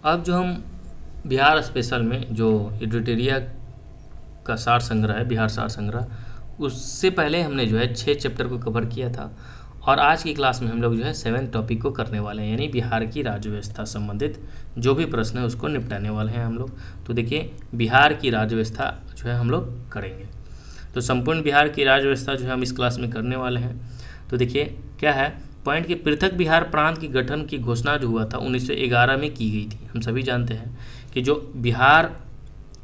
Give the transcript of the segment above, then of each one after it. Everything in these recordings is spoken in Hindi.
अब जो हम बिहार स्पेशल में जो एडिटोरिया का सार संग्रह है, बिहार सार संग्रह, उससे पहले हमने जो है 6 चैप्टर को कवर किया था और आज की क्लास में हम लोग जो है 7 टॉपिक को करने वाले हैं, यानी बिहार की राज्य व्यवस्था संबंधित जो भी प्रश्न है उसको निपटाने वाले हैं हम लोग। तो देखिए, बिहार की राज्य व्यवस्था जो है हम लोग करेंगे। तो संपूर्ण बिहार की राज्य व्यवस्था जो है हम इस क्लास में करने वाले हैं। तो देखिए क्या है पॉइंट कि पृथक बिहार प्रांत की गठन की घोषणा जो हुआ था 1911 में की गई थी। हम सभी जानते हैं कि जो बिहार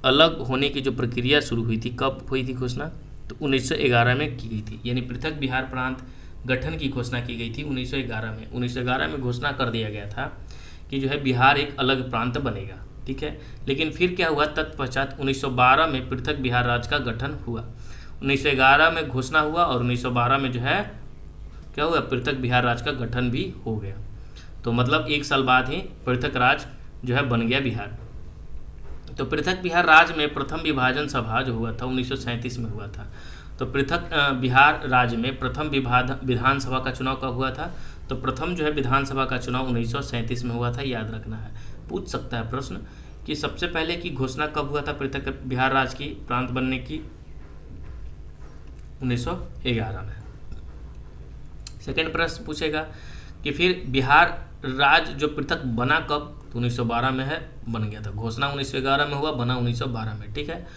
अलग होने की जो प्रक्रिया शुरू हुई थी, कब हुई थी घोषणा? तो 1911 में की गई थी, यानी पृथक बिहार प्रांत गठन की घोषणा की गई थी 1911 में। 1911 में घोषणा कर दिया गया था कि जो है बिहार एक अलग प्रांत बनेगा, ठीक है। लेकिन फिर क्या हुआ, तत्पश्चात 1912 में पृथक बिहार राज्य का गठन हुआ। 1911 में घोषणा हुआ और 1912 में जो है क्या हुआ, पृथक बिहार राज्य का गठन भी हो गया। तो मतलब 1 साल बाद ही पृथक राज्य जो है बन गया बिहार। तो पृथक बिहार राज्य में प्रथम विभाजन सभा जो हुआ था 1937 में हुआ था। तो पृथक बिहार राज्य में प्रथम विधानसभा का चुनाव कब हुआ था? तो प्रथम जो है विधानसभा का चुनाव 1937 में हुआ था, याद रखना है। पूछ सकता है प्रश्न कि सबसे पहले की घोषणा कब हुआ था पृथक बिहार राज्य की प्रांत बनने की? 1911 में। सेकेंड प्रश्न पूछेगा कि फिर बिहार राज्य जो पृथक बना कब? तो 1912 में है, बन गया था। घोषणा 1911 में हुआ, बना 1912 में, ठीक है।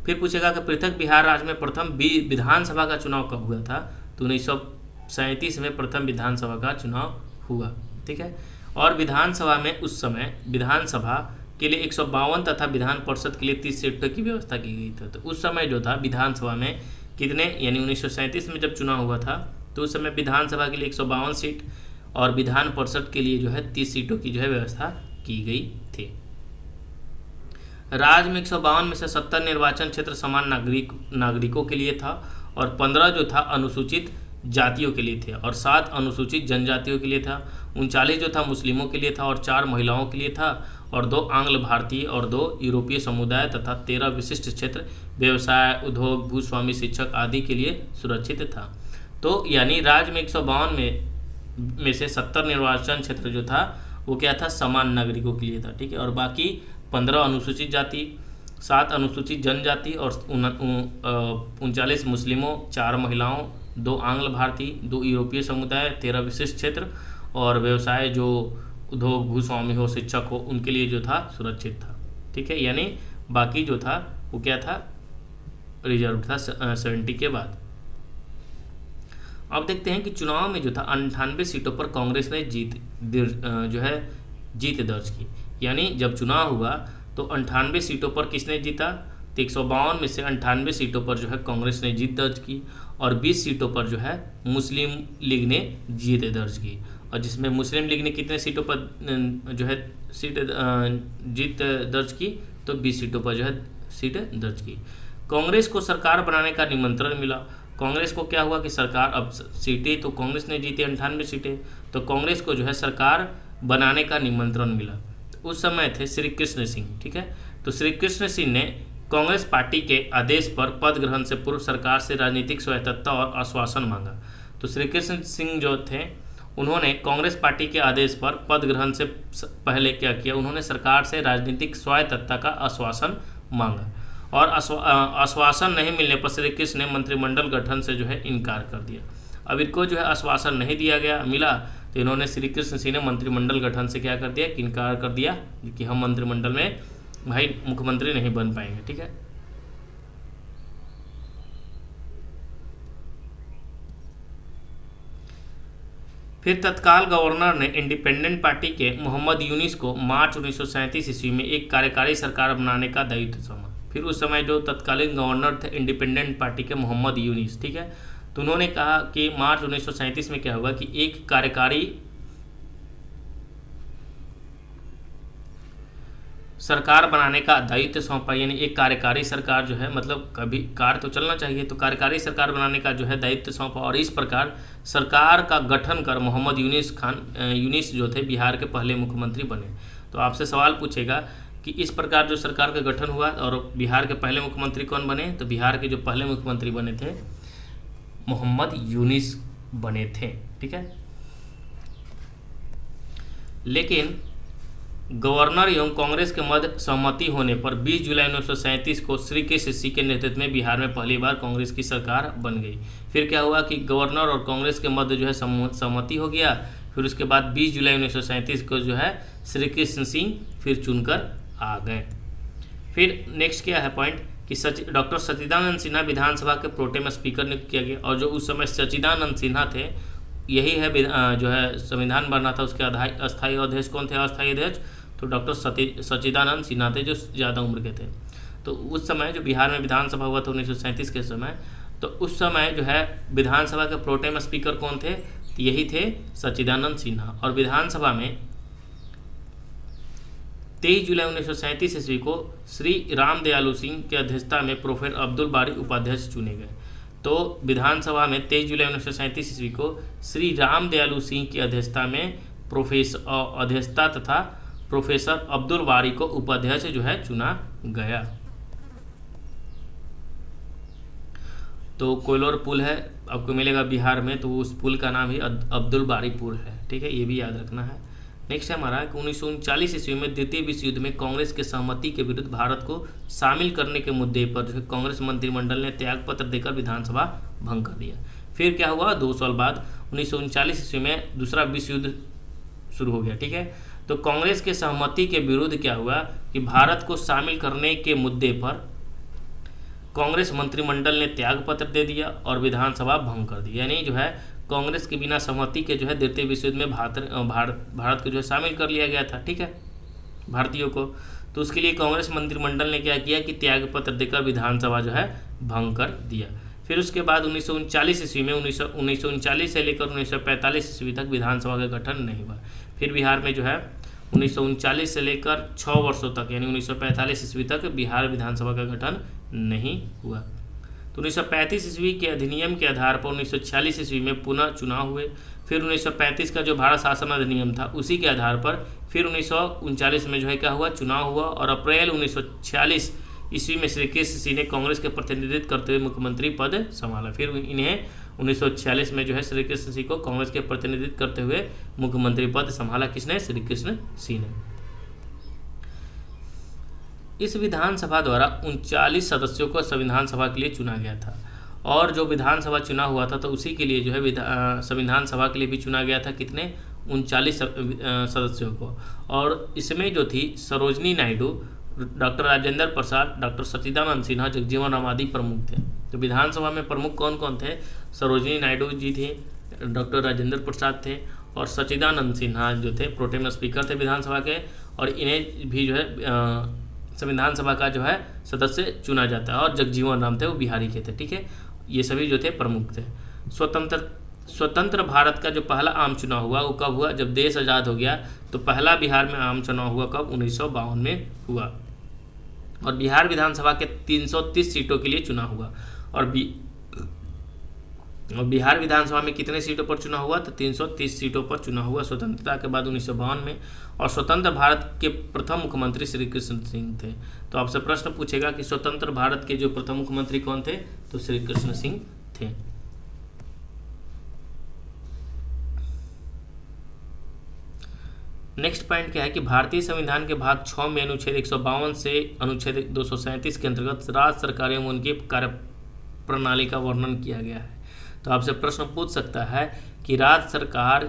फिर पूछेगा कि पृथक बिहार राज्य में प्रथम विधानसभा का चुनाव कब हुआ था? तो 1937 में प्रथम विधानसभा का चुनाव हुआ, ठीक है। और विधानसभा में उस समय विधानसभा के लिए 152 तथा विधान परिषद के लिए 30 सीटों की व्यवस्था की गई थी। तो उस समय जो था विधानसभा में कितने, यानी 1937 में जब चुनाव हुआ था तो उस समय विधानसभा के लिए 152 सीट और विधान परिषद के लिए जो है 30 सीटों की जो है व्यवस्था की गई थी। राज्य में 152 में से 70 निर्वाचन क्षेत्र समान नागरिकों के लिए था और 15 जो था अनुसूचित जातियों के लिए थे और 7 अनुसूचित जनजातियों के लिए था, 39 जो था मुस्लिमों के लिए था और 4 महिलाओं के लिए था और 2 आंग्ल भारतीय और 2 यूरोपीय समुदाय तथा 13 विशिष्ट क्षेत्र व्यवसाय, उद्योग, भूस्वामी, शिक्षक आदि के लिए सुरक्षित था। तो यानी राज्य में 152 में से 70 निर्वाचन क्षेत्र जो था वो क्या था, समान नागरिकों के लिए था, ठीक है। और बाकी 15 अनुसूचित जाति, 7 अनुसूचित जनजाति और 39 मुस्लिमों, 4 महिलाओं, 2 आंग्ल भारतीय, 2 यूरोपीय समुदाय, 13 विशिष्ट क्षेत्र और व्यवसाय जो उद्योग, भूस्वामी हो, शिक्षक हो, उनके लिए जो था सुरक्षित था, ठीक है। यानी बाकी जो था वो क्या था, रिजर्व था 70 के बाद। अब देखते हैं कि चुनाव में जो था 98 सीटों पर कांग्रेस ने जीत दर्ज की। यानी जब चुनाव हुआ तो 98 सीटों पर किसने जीता? तो 152 में से 98 सीटों पर जो है कांग्रेस ने जीत दर्ज की और 20 सीटों पर जो है मुस्लिम लीग ने जीत दर्ज की। और जिसमें मुस्लिम लीग ने कितने सीटों पर जो है जीत दर्ज की? तो 20 सीटों पर जो है सीट दर्ज की। कांग्रेस को सरकार बनाने का निमंत्रण मिला। कांग्रेस को क्या हुआ कि सरकार, अब सीटें तो कांग्रेस ने जीती 98 सीटें, तो कांग्रेस को जो है सरकार बनाने का निमंत्रण मिला। तो उस समय थे श्री कृष्ण सिंह, ठीक है। तो श्री कृष्ण सिंह ने कांग्रेस पार्टी के आदेश पर पद ग्रहण से पूर्व सरकार से राजनीतिक स्वायत्तता और आश्वासन मांगा। तो श्री कृष्ण सिंह जो थे उन्होंने कांग्रेस पार्टी के आदेश पर पद ग्रहण से पहले क्या किया, उन्होंने सरकार से राजनीतिक स्वायत्तता का आश्वासन मांगा और आश्वासन नहीं मिलने पर श्री कृष्ण ने मंत्रिमंडल गठन से जो है इनकार कर दिया। अब इनको जो है आश्वासन नहीं दिया गया मिला तो इन्होंने श्री कृष्ण सिंह ने मंत्रिमंडल गठन से क्या कर दिया, कि इनकार कर दिया कि हम मंत्रिमंडल में भाई मुख्यमंत्री नहीं बन पाएंगे, ठीक है। फिर तत्काल गवर्नर ने इंडिपेंडेंट पार्टी के मोहम्मद यूनिस को मार्च 1937 ईस्वी में एक कार्यकारी सरकार बनाने का दायित्व सौंपा। फिर उस समय जो तत्कालीन गवर्नर थे इंडिपेंडेंट पार्टी के मोहम्मद यूनिस, ठीक है, तो उन्होंने कहा कि मार्च 1937 में क्या होगा कि एक कार्यकारी सरकार बनाने का दायित्व सौंपा। यानी एक कार्यकारी सरकार जो है, मतलब कभी कार्य तो चलना चाहिए, तो कार्यकारी सरकार बनाने का जो है दायित्व सौंपा और इस प्रकार सरकार का गठन कर मोहम्मद यूनिस जो थे बिहार के पहले मुख्यमंत्री बने। तो आपसे सवाल पूछेगा कि इस प्रकार जो सरकार का गठन हुआ और बिहार के पहले मुख्यमंत्री कौन बने? तो बिहार के जो पहले मुख्यमंत्री बने थे मोहम्मद यूनिस बने थे, ठीक है। लेकिन गवर्नर एवं कांग्रेस के मध्य सहमति होने पर 20 जुलाई 1937 को श्री कृष्ण सिंह के नेतृत्व में बिहार में पहली बार कांग्रेस की सरकार बन गई। फिर क्या हुआ कि गवर्नर और कांग्रेस के मध्य जो है सहमति हो गया। फिर उसके बाद 20 जुलाई 1937 को जो है श्री कृष्ण सिंह फिर चुनकर आ गए। फिर नेक्स्ट क्या है पॉइंट कि डॉक्टर सच्चिदानंद सिन्हा विधानसभा के प्रोटेम स्पीकर नियुक्त किया गया। और जो उस समय सच्चिदानंद सिन्हा थे, यही है जो है संविधान बनना था उसके अस्थायी अध्यक्ष कौन थे? अस्थायी अध्यक्ष तो डॉक्टर सच्चिदानंद सिन्हा थे, जो ज़्यादा उम्र के थे। तो उस समय जो बिहार में विधानसभा हुआ था 1937 के समय, तो उस समय जो है विधानसभा के प्रोटेम स्पीकर कौन थे? तो यही थे सच्चिदानंद सिन्हा। और विधानसभा में 23 जुलाई 1937 ईस्वी को श्री राम दयालु सिंह की अध्यक्षता में प्रोफेसर अब्दुल बारी उपाध्यक्ष चुने गए। तो विधानसभा में 23 जुलाई 1937 ईस्वी को श्री राम दयालु सिंह की अध्यक्षता में अध्यक्षता तथा प्रोफेसर अब्दुल बारी को उपाध्यक्ष जो है चुना गया। तो कोयलोर पुल है आपको मिलेगा बिहार में, तो उस पुल का नाम ही अब्दुल बारी पुल है। ठीक है, ये भी याद रखना है। नेक्स्ट है हमारा कि 1939 ईस्वी में द्वितीय विश्व युद्ध में कांग्रेस के सहमति के विरुद्ध भारत को शामिल करने के मुद्दे पर जो है कांग्रेस मंत्रिमंडल ने त्याग पत्र देकर विधानसभा भंग कर दिया। फिर क्या हुआ, 2 साल बाद 1939 ईस्वी में दूसरा विश्व युद्ध शुरू हो गया। ठीक है, तो कांग्रेस के सहमति के विरुद्ध क्या हुआ कि भारत को शामिल करने के मुद्दे पर कांग्रेस मंत्रिमंडल ने त्याग पत्र दे दिया और विधानसभा भंग कर दी। यानी जो है कांग्रेस के बिना सहमति के जो है द्वितीय विश्व युद्ध में भारत को जो है शामिल कर लिया गया था। ठीक है, भारतीयों को। तो उसके लिए कांग्रेस मंत्रिमंडल ने क्या किया कि त्याग पत्र देकर विधानसभा जो है भंग कर दिया। फिर उसके बाद 1939 ईस्वी में 1939 से लेकर 1945 ईस्वी तक विधानसभा का गठन नहीं हुआ। फिर बिहार में जो है 1939 से लेकर 6 वर्षों तक यानी 1945 ईस्वी तक बिहार विधानसभा का गठन नहीं हुआ। तो 1935 ईस्वी के अधिनियम के आधार पर 1946 ईस्वी में पुनः चुनाव हुए। फिर 1935 का जो भारत शासन अधिनियम था उसी के आधार पर फिर 1939 में जो है क्या हुआ, चुनाव हुआ। और अप्रैल 1946 ईस्वी में श्री कृष्ण सिंह ने कांग्रेस के प्रतिनिधित्व करते हुए मुख्यमंत्री पद संभाला। फिर इन्हें 1946 में जो है श्री कृष्ण सिंह को कांग्रेस के प्रतिनिधित्व करते हुए मुख्यमंत्री पद संभाला। किसने? श्री कृष्ण सिंह ने। इस विधानसभा द्वारा 39 सदस्यों को संविधान सभा के लिए चुना गया था। और जो विधानसभा चुनाव हुआ था तो उसी के लिए जो है संविधान सभा के लिए भी चुना गया था। कितने? 39 सदस्यों को। और इसमें जो थी सरोजनी नायडू, डॉक्टर राजेंद्र प्रसाद, डॉक्टर सच्चिदानंद सिन्हा, जगजीवन राम आदि प्रमुख थे। तो विधानसभा में प्रमुख कौन कौन थे? सरोजनी नायडू जी थे, डॉक्टर राजेंद्र प्रसाद थे और सच्चिदानंद सिन्हा जो थे प्रोटेम स्पीकर थे विधानसभा के। और इन्हें भी जो है संविधान सभा का जो है सदस्य चुना जाता है। और जगजीवन राम थे, वो बिहारी के थे। ठीक है, ये सभी जो थे प्रमुख थे। स्वतंत्र भारत का जो पहला आम चुनाव हुआ वो कब हुआ? जब देश आज़ाद हो गया। तो पहला बिहार में आम चुनाव हुआ कब? 1952 में हुआ। और बिहार विधानसभा के 330 सीटों के लिए चुनाव हुआ। और बिहार विधानसभा में कितने सीटों पर चुनाव हुआ? तो 330 सीटों पर चुनाव हुआ स्वतंत्रता के बाद 1952 में। और स्वतंत्र भारत के प्रथम मुख्यमंत्री श्री कृष्ण सिंह थे। तो आपसे प्रश्न पूछेगा कि स्वतंत्र भारत के जो प्रथम मुख्यमंत्री कौन थे? तो श्री कृष्ण सिंह थे। नेक्स्ट पॉइंट क्या है कि भारतीय संविधान के भाग 6 में अनुच्छेद 152 से अनुच्छेद 237 के अंतर्गत राज्य सरकार एवं उनकी कार्य प्रणाली का वर्णन किया गया है। तो आपसे प्रश्न पूछ सकता है कि राज्य सरकार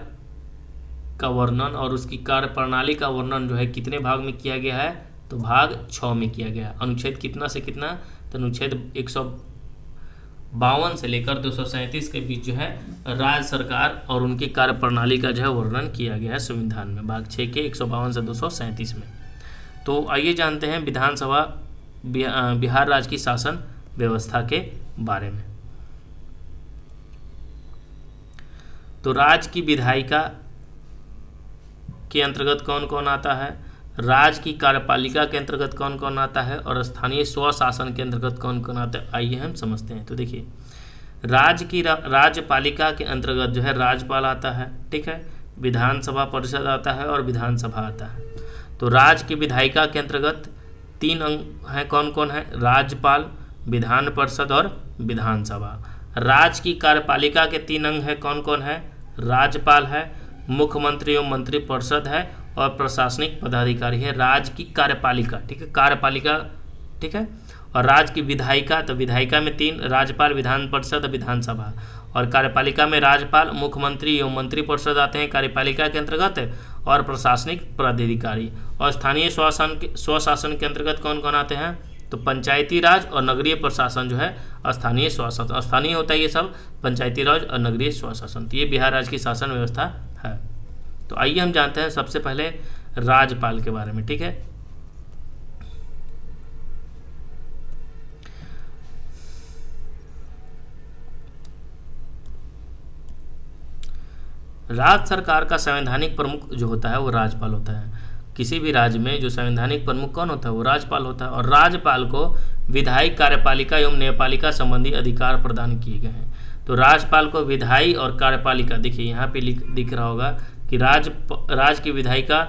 का वर्णन और उसकी कार्य प्रणाली का वर्णन जो है कितने भाग में किया गया है? तो भाग 6 में किया गया। अनुच्छेद कितना से कितना? तो अनुच्छेद 152 से लेकर 237 के बीच जो है राज्य सरकार और उनकी कार्य प्रणाली का जो है वर्णन किया गया है संविधान में, भाग 6 के 152 से 237 में। तो आइए जानते हैं विधानसभा बिहार राज्य की शासन व्यवस्था के बारे में। तो राज्य की विधायिका के अंतर्गत कौन कौन आता है, राज्य की कार्यपालिका के अंतर्गत कौन कौन आता है और स्थानीय स्वशासन के अंतर्गत कौन कौन आता है, आइए हम समझते हैं। तो देखिए, राज्य की राज्यपालिका के अंतर्गत जो है राज्यपाल आता है, ठीक है, विधानसभा परिषद आता है और विधानसभा आता है। तो राज्य की विधायिका के अंतर्गत 3 अंग हैं, कौन कौन है? राज्यपाल, विधान परिषद और विधानसभा। राज्य की कार्यपालिका के 3 अंग हैं, कौन कौन है? राज्यपाल है, मुख्यमंत्री एवं मंत्रिपरिषद है और प्रशासनिक पदाधिकारी है राज्य की कार्यपालिका, ठीक है, कार्यपालिका, ठीक है। और राज्य की विधायिका, तो विधायिका में 3, राज्यपाल, विधान परिषद, विधानसभा। और कार्यपालिका में राज्यपाल, मुख्यमंत्री एवं मंत्री परिषद आते हैं कार्यपालिका के अंतर्गत, और प्रशासनिक पदाधिकारी। और स्थानीय स्वशासन के अंतर्गत कौन कौन आते हैं, तो पंचायती राज और नगरीय प्रशासन जो है स्थानीय स्वशासन, स्थानीय होता है ये सब, पंचायती राज और नगरीय स्वशासन। तो ये बिहार राज्य की शासन व्यवस्था है। तो आइए हम जानते हैं सबसे पहले राज्यपाल के बारे में, ठीक है। राज्य सरकार का संवैधानिक प्रमुख जो होता है वो राज्यपाल होता है। किसी भी राज्य में जो संवैधानिक प्रमुख कौन होता है, वो राज्यपाल होता है। और राज्यपाल को विधायी, कार्यपालिका एवं न्यायपालिका संबंधी अधिकार प्रदान किए गए हैं। तो राज्यपाल को विधायी और कार्यपालिका, देखिए यहाँ पे दिख रहा होगा कि राज्य की विधायिका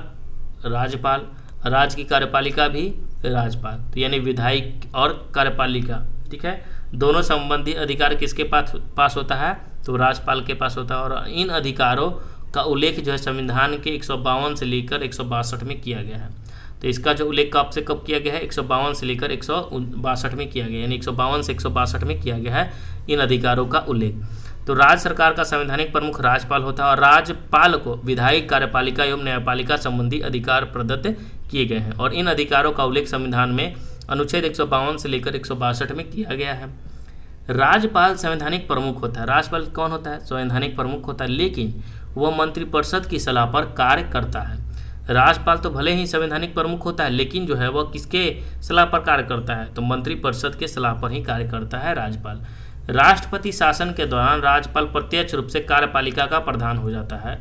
राज्यपाल, राज्य की कार्यपालिका भी राज्यपाल, तो यानी विधायी और कार्यपालिका, ठीक है, दोनों संबंधी अधिकार किसके पास होता है, तो राज्यपाल के पास होता है। और इन अधिकारों का उल्लेख जो है संविधान के 152 से लेकर 162 में किया गया है। तो इसका जो उल्लेख कब से कब किया गया है, 152 से लेकर 162 में किया गया, यानी 152 से 162 में किया गया है इन अधिकारों का उल्लेख। तो राज्य सरकार का संवैधानिक प्रमुख राज्यपाल होता है और राज्यपाल को विधायी, कार्यपालिका एवं न्यायपालिका संबंधी अधिकार प्रदत्त किए गए हैं। और इन अधिकारों का उल्लेख संविधान में अनुच्छेद 152 से लेकर 162 में किया गया है। राज्यपाल संवैधानिक प्रमुख होता है। राज्यपाल कौन होता है, संवैधानिक प्रमुख होता है, लेकिन वह मंत्रिपरिषद की सलाह पर कार्य करता है। राज्यपाल तो भले ही संवैधानिक प्रमुख होता है, लेकिन जो है वह किसके सलाह पर कार्य करता है, तो मंत्रिपरिषद के सलाह पर ही कार्य करता है राज्यपाल। राष्ट्रपति शासन के दौरान राज्यपाल प्रत्यक्ष रूप से कार्यपालिका का प्रधान हो जाता है।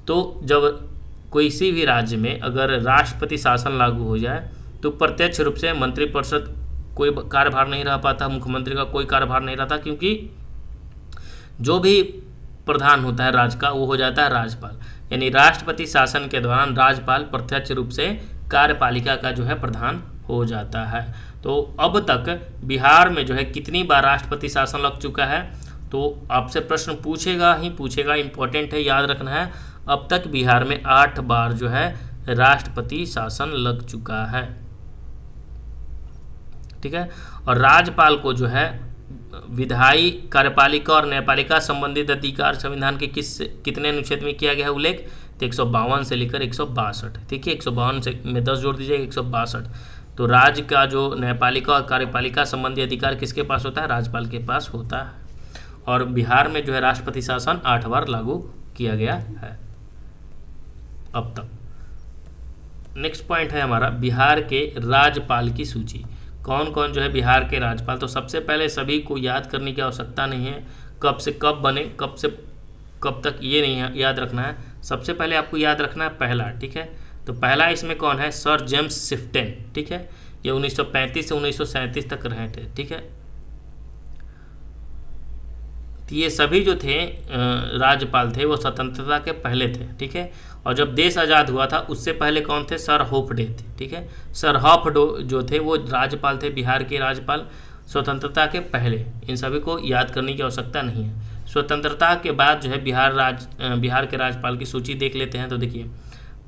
तो जब किसी भी राज्य में अगर राष्ट्रपति शासन लागू हो जाए तो प्रत्यक्ष रूप से मंत्रिपरिषद कोई कार्यभार नहीं रह पाता, मुख्यमंत्री का कोई कार्यभार नहीं रहता, क्योंकि जो भी प्रधान होता है राज्य का वो हो जाता है राज्यपाल। यानी राष्ट्रपति शासन के दौरान राज्यपाल प्रत्यक्ष रूप से कार्यपालिका का जो है प्रधान हो जाता है। तो अब तक बिहार में जो है कितनी बार राष्ट्रपति शासन लग चुका है, तो आपसे प्रश्न पूछेगा ही पूछेगा, इंपॉर्टेंट है, याद रखना है। अब तक बिहार में 8 बार जो है राष्ट्रपति शासन लग चुका है, ठीक है। और राज्यपाल को जो है विधायी, कार्यपालिका और न्यायपालिका संबंधित अधिकार संविधान के कितने अनुच्छेद में किया गया है उल्लेख, तो 152 से लेकर 162, ठीक है। 152 से में 10 जोड़ दीजिए, 162। तो राज्य का जो न्यायपालिका और कार्यपालिका संबंधी अधिकार किसके पास होता है, राज्यपाल के पास होता है। और बिहार में जो है राष्ट्रपति शासन 8 बार लागू किया गया है अब तक। नेक्स्ट पॉइंट है हमारा बिहार के राज्यपाल की सूची। कौन कौन जो है बिहार के राज्यपाल, तो सबसे पहले सभी को याद करने की आवश्यकता नहीं है कब से कब बने, कब से कब तक, ये नहीं याद रखना है। सबसे पहले आपको याद रखना है पहला, ठीक है। तो पहला इसमें कौन है, सर जेम्स शिफ्टन, ठीक है। ये 1935 से 1937 तक रहे थे, ठीक है। तो ये सभी जो थे राज्यपाल थे वो स्वतंत्रता के पहले थे, ठीक है। और जब देश आज़ाद हुआ था उससे पहले कौन थे, सर होपडे थे, ठीक है। सर होपडे जो थे वो राज्यपाल थे, बिहार के राज्यपाल स्वतंत्रता के पहले। इन सभी को याद करने की आवश्यकता नहीं है। स्वतंत्रता के बाद जो है बिहार के राज्यपाल की सूची देख लेते हैं। तो देखिए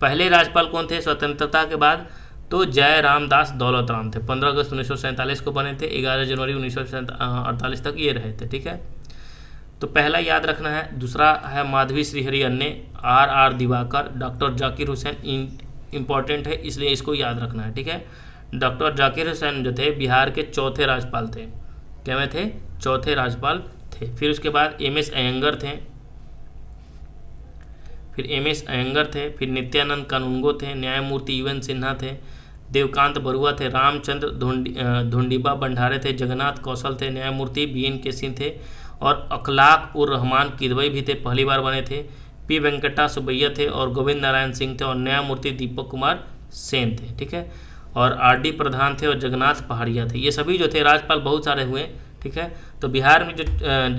पहले राज्यपाल कौन थे स्वतंत्रता के बाद, तो जय रामदास दौलत राम थे। 15 अगस्त 1947 को बने थे, 11 जनवरी 1948 तक ये रहे थे, ठीक है। तो पहला याद रखना है। दूसरा है Madhavi Shrihari Anne, R Diwakar, doctor Zakir Hussain, important है इसलिए इसको याद रखना है, ठीक है। डॉक्टर जाकिर हुसैन जो थे बिहार के चौथे राज्यपाल थे। क्या में थे, चौथे राज्यपाल थे। फिर उसके बाद एम.एस. अयंगर थे, फिर नित्यानंद कानूनगो थे, न्यायमूर्ति UN सिन्हा थे, देवकांत बरुआ थे, रामचंद्र धुंडीबा भंडारे थे, जगन्नाथ कौशल थे, न्यायमूर्ति BN के सिंह थे, और अखलाक उर रहमान किदवई भी थे, पहली बार बने थे। P. वेंकटा सुबैया थे और गोविंद नारायण सिंह थे, और न्यायमूर्ति दीपक कुमार सेन थे, ठीक है। और R.D. प्रधान थे और जगन्नाथ पहाड़िया थे। ये सभी जो थे राज्यपाल बहुत सारे हुए, ठीक है। तो बिहार में जो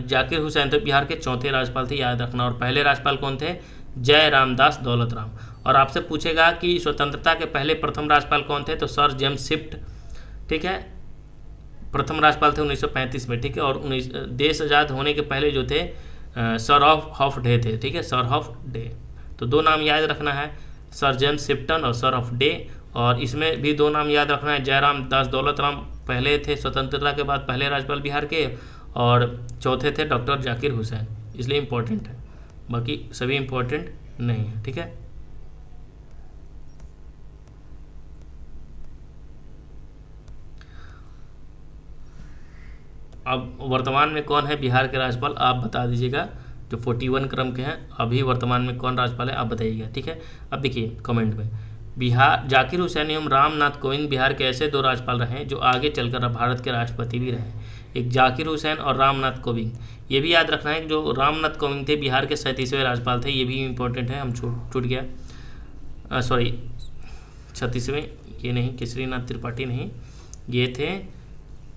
जाकिर हुसैन थे बिहार के चौथे राज्यपाल थे, याद रखना। और पहले राज्यपाल कौन थे, जय रामदास दौलत राम। और आपसे पूछेगा कि स्वतंत्रता के पहले प्रथम राज्यपाल कौन थे, तो सर जेम्स शिफ्ट, ठीक है, प्रथम राज्यपाल थे 1935 में, ठीक है। और देश आज़ाद होने के पहले जो थे सर ऑफ डे थे, ठीक है, सर ऑफ डे। तो दो नाम याद रखना है, सर जेम्स शिप्टन और सर ऑफ डे। और इसमें भी 2 नाम याद रखना है, जयराम दास दौलत राम पहले थे स्वतंत्रता के बाद पहले राज्यपाल बिहार के, और चौथे थे डॉक्टर जाकिर हुसैन, इसलिए इम्पोर्टेंट है, बाकी सभी इम्पोर्टेंट नहीं है। ठीक है, अब वर्तमान में कौन है बिहार के राज्यपाल, आप बता दीजिएगा। जो 41 क्रम के हैं, अभी वर्तमान में कौन राज्यपाल है आप बताइएगा। ठीक है, अब देखिए कमेंट में, बिहार जाकिर हुसैन एवं रामनाथ कोविंद बिहार के ऐसे 2 राज्यपाल रहे जो आगे चलकर भारत के राष्ट्रपति भी रहे। एक जाकिर हुसैन और रामनाथ कोविंद, ये भी याद रखना है कि जो रामनाथ कोविंद थे बिहार के 37वें राज्यपाल थे, ये भी इम्पोर्टेंट है, हम छूट गया, सॉरी 36वें, ये नहीं, केसरीनाथ त्रिपाठी नहीं, ये थे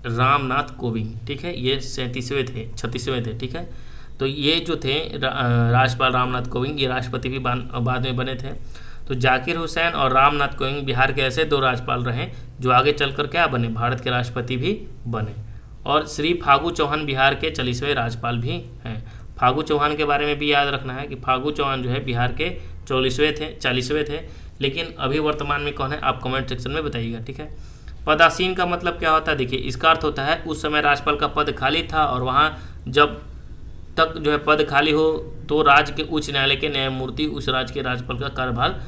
रामनाथ कोविंद। ठीक है, ये 36वें थे। ठीक है, तो ये जो थे राज्यपाल रामनाथ कोविंद, ये राष्ट्रपति भी बाद में बने थे। तो जाकिर हुसैन और रामनाथ कोविंद बिहार के ऐसे 2 राज्यपाल रहे जो आगे चलकर क्या बने, भारत के राष्ट्रपति भी बने। और श्री फागू चौहान बिहार के 40वें राज्यपाल भी हैं। फागू चौहान के बारे में भी याद रखना है कि फागू चौहान जो है बिहार के 40वें थे, लेकिन अभी वर्तमान में कौन है आप कमेंट सेक्शन में बताइएगा। ठीक है, पदासीन का मतलब क्या होता है, देखिए इसका अर्थ होता है उस समय राज्यपाल का पद खाली था और वहाँ जब तक जो है पद खाली हो तो राज्य के उच्च न्यायालय के न्यायमूर्ति उस राज्य के राज्यपाल का कार्यभार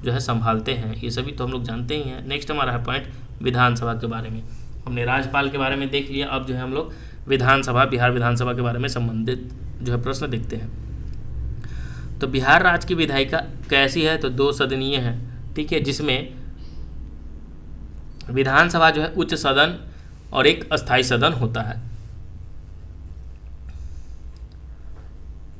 जो है संभालते हैं, ये सभी तो हम लोग जानते ही हैं। नेक्स्ट हमारा है पॉइंट विधानसभा के बारे में। हमने राज्यपाल के बारे में देख लिया, अब जो है हम लोग विधानसभा, बिहार विधानसभा के बारे में संबंधित जो है प्रश्न देखते हैं। तो बिहार राज्य की विधायिका कैसी है, तो 2 सदनीय है। ठीक है, जिसमें विधानसभा जो है उच्च सदन और एक अस्थायी सदन होता है।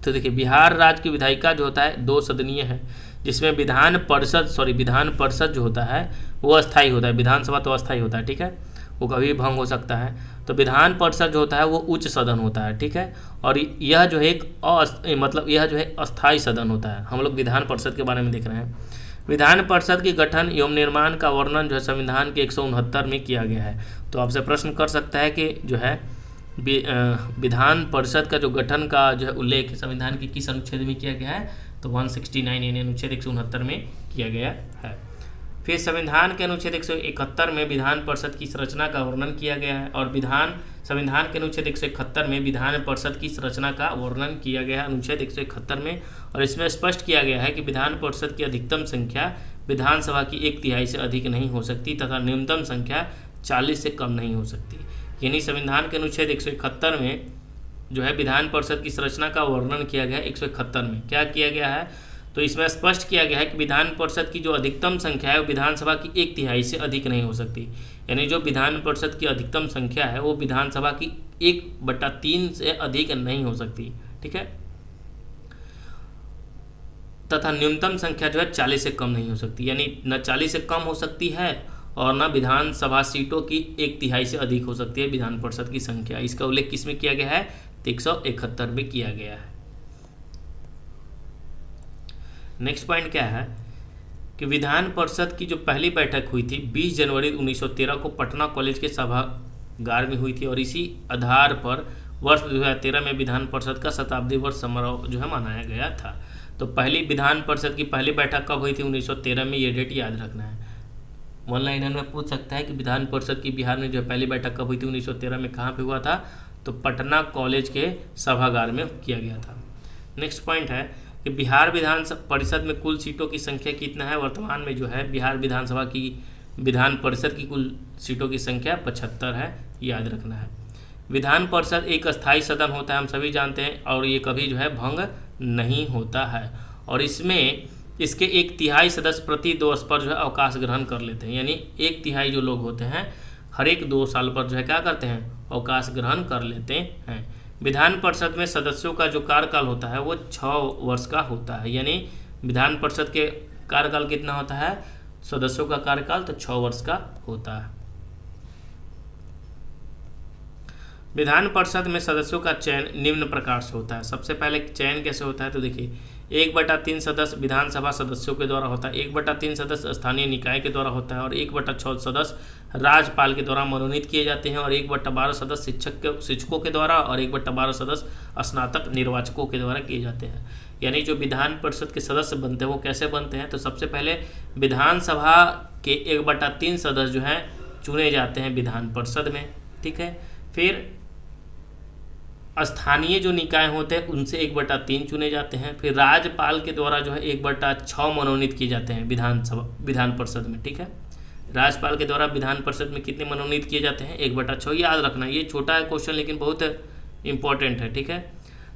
तो देखिए बिहार राज्य की विधायिका जो होता है 2 सदनीय है, जिसमें विधान परिषद जो होता है वो अस्थायी होता है, विधानसभा तो अस्थायी होता है। ठीक है, वो कभी भंग हो सकता है। तो विधान परिषद जो होता है वो उच्च सदन होता है। ठीक है, और यह जो है यह जो है अस्थायी सदन होता है। हम लोग विधान परिषद के बारे में देख रहे हैं। विधान परिषद के गठन एवं निर्माण का वर्णन जो है संविधान के 169 में किया गया है। तो आपसे प्रश्न कर सकता है कि जो है विधान परिषद का जो गठन का जो है उल्लेख संविधान के किस अनुच्छेद में किया गया है, तो 169 यानी अनुच्छेद 169 में किया गया है। फिर संविधान के अनुच्छेद 171 में विधान परिषद की संरचना का वर्णन किया गया है, और संविधान के अनुच्छेद 171 में विधान परिषद की संरचना का वर्णन किया गया है अनुच्छेद 171 में, और इसमें स्पष्ट किया गया है कि विधान परिषद की अधिकतम संख्या विधानसभा की 1/3 से अधिक नहीं हो सकती तथा न्यूनतम संख्या 40 से कम नहीं हो सकती। यानी संविधान के अनुच्छेद 171 में जो है विधान परिषद की संरचना का वर्णन किया गया है। 171 में क्या किया गया है, तो इसमें स्पष्ट किया गया है कि विधान परिषद की जो अधिकतम संख्या है वो विधानसभा की 1/3 से अधिक नहीं हो सकती। यानी जो विधान परिषद की अधिकतम संख्या है वो विधानसभा की 1/3 से अधिक नहीं हो सकती। ठीक है, तथा न्यूनतम संख्या जो है 40 से कम नहीं हो सकती, यानी न 40 से कम हो सकती है और न विधानसभा सीटों की 1/3 से अधिक हो सकती है विधान परिषद की संख्या। इसका उल्लेख किस में किया गया है, 171 में किया गया है। नेक्स्ट पॉइंट क्या है कि विधान परिषद की जो पहली बैठक हुई थी 20 जनवरी 1913 को पटना कॉलेज के सभागार में हुई थी, और इसी आधार पर वर्ष 2013 में विधान परिषद का शताब्दी वर्ष समारोह जो है मनाया गया था। तो पहली विधान परिषद की पहली बैठक कब हुई थी, 1913 में, ये डेट याद रखना है। 1 लाइनर में पूछ सकता है कि विधान परिषद की बिहार में जो पहली बैठक कब हुई थी, 1913 में, कहाँ पे हुआ था, तो पटना कॉलेज के सभागार में किया गया था। नेक्स्ट पॉइंट है कि बिहार विधान परिषद में कुल सीटों की संख्या कितना है। वर्तमान में जो है बिहार विधानसभा की विधान परिषद की कुल सीटों की संख्या 75 है, याद रखना है। विधान परिषद एक अस्थायी सदन होता है, हम सभी जानते हैं, और ये कभी जो है भंग नहीं होता है, और इसमें इसके 1/3 सदस्य प्रति 2 वर्ष पर जो है अवकाश ग्रहण कर लेते हैं। यानी 1/3 जो लोग होते हैं हर एक 2 साल पर जो है क्या करते हैं, अवकाश ग्रहण कर लेते हैं। विधान परिषद में सदस्यों का जो कार्यकाल होता है वो 6 वर्ष का होता है। यानी विधान परिषद के कार्यकाल कितना होता है, सदस्यों का कार्यकाल तो 6 वर्ष का होता है। विधान परिषद में सदस्यों का चयन निम्न प्रकार से होता है। सबसे पहले चयन कैसे होता है, तो देखिए 1/3 सदस्य विधानसभा सदस्यों के द्वारा होता है, 1/3 सदस्य स्थानीय निकाय के द्वारा होता है, और 1/6 सदस्य राज्यपाल के द्वारा मनोनीत किए जाते हैं, और 1/12 सदस्य शिक्षकों के द्वारा, और 1/12 सदस्य स्नातक निर्वाचकों के द्वारा किए जाते हैं। यानी जो विधान परिषद के सदस्य बनते हैं वो कैसे बनते हैं, तो सबसे पहले विधानसभा के 1/3 सदस्य जो हैं चुने जाते हैं विधान परिषद में, ठीक है। फिर स्थानीय जो निकाय होते हैं उनसे 1/3 चुने जाते हैं। फिर राज्यपाल के द्वारा जो है 1/6 मनोनीत किए जाते हैं विधान परिषद में, ठीक है। राज्यपाल के द्वारा विधान परिषद में कितने मनोनीत किए जाते हैं, 1/6। याद रखना, ये छोटा है क्वेश्चन लेकिन बहुत इंपॉर्टेंट है, ठीक है।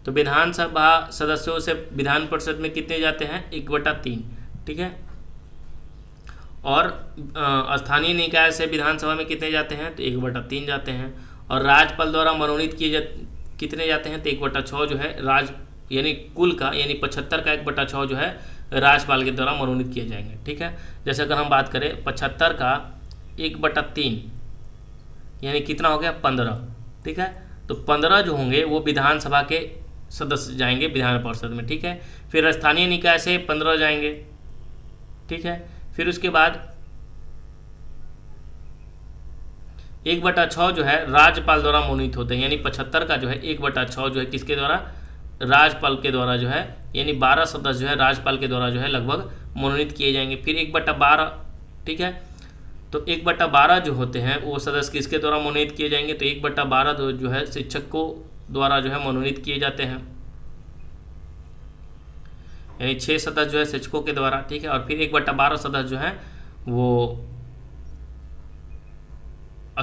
तो विधानसभा सदस्यों से विधान परिषद में कितने जाते हैं, 1/3, ठीक है। और स्थानीय निकाय से विधानसभा में कितने जाते हैं, तो 1/3 जाते हैं। और राज्यपाल द्वारा मनोनीत कितने जाते हैं, तो 1/6 जो है यानी कुल का, यानी 75 का 1/6 जो है राज्यपाल के द्वारा मनोनीत किए जाएंगे, ठीक है। जैसे अगर हम बात करें 75 का 1/3 यानी कितना हो गया, 15, ठीक है। तो 15 जो होंगे वो विधानसभा के सदस्य जाएंगे विधान परिषद में, ठीक है। फिर स्थानीय निकाय से 15 जाएंगे, ठीक है। फिर उसके बाद 1/6 जो है राज्यपाल द्वारा मनोनीत होते हैं, यानी 75 का जो है 1/6 जो है किसके द्वारा, राज्यपाल के द्वारा जो है, यानी 12 सदस्य जो है राज्यपाल के द्वारा जो है लगभग मनोनीत किए जाएंगे। फिर 1/12, ठीक है। तो 1/12 जो होते हैं वो सदस्य किसके द्वारा मनोनीत किए जाएंगे, तो 1/12 जो है शिक्षक को द्वारा जो है मनोनीत किए जाते हैं, यानी 6 सदस्य जो है शिक्षकों के द्वारा, ठीक है। और फिर 1/12 सदस्य जो है वो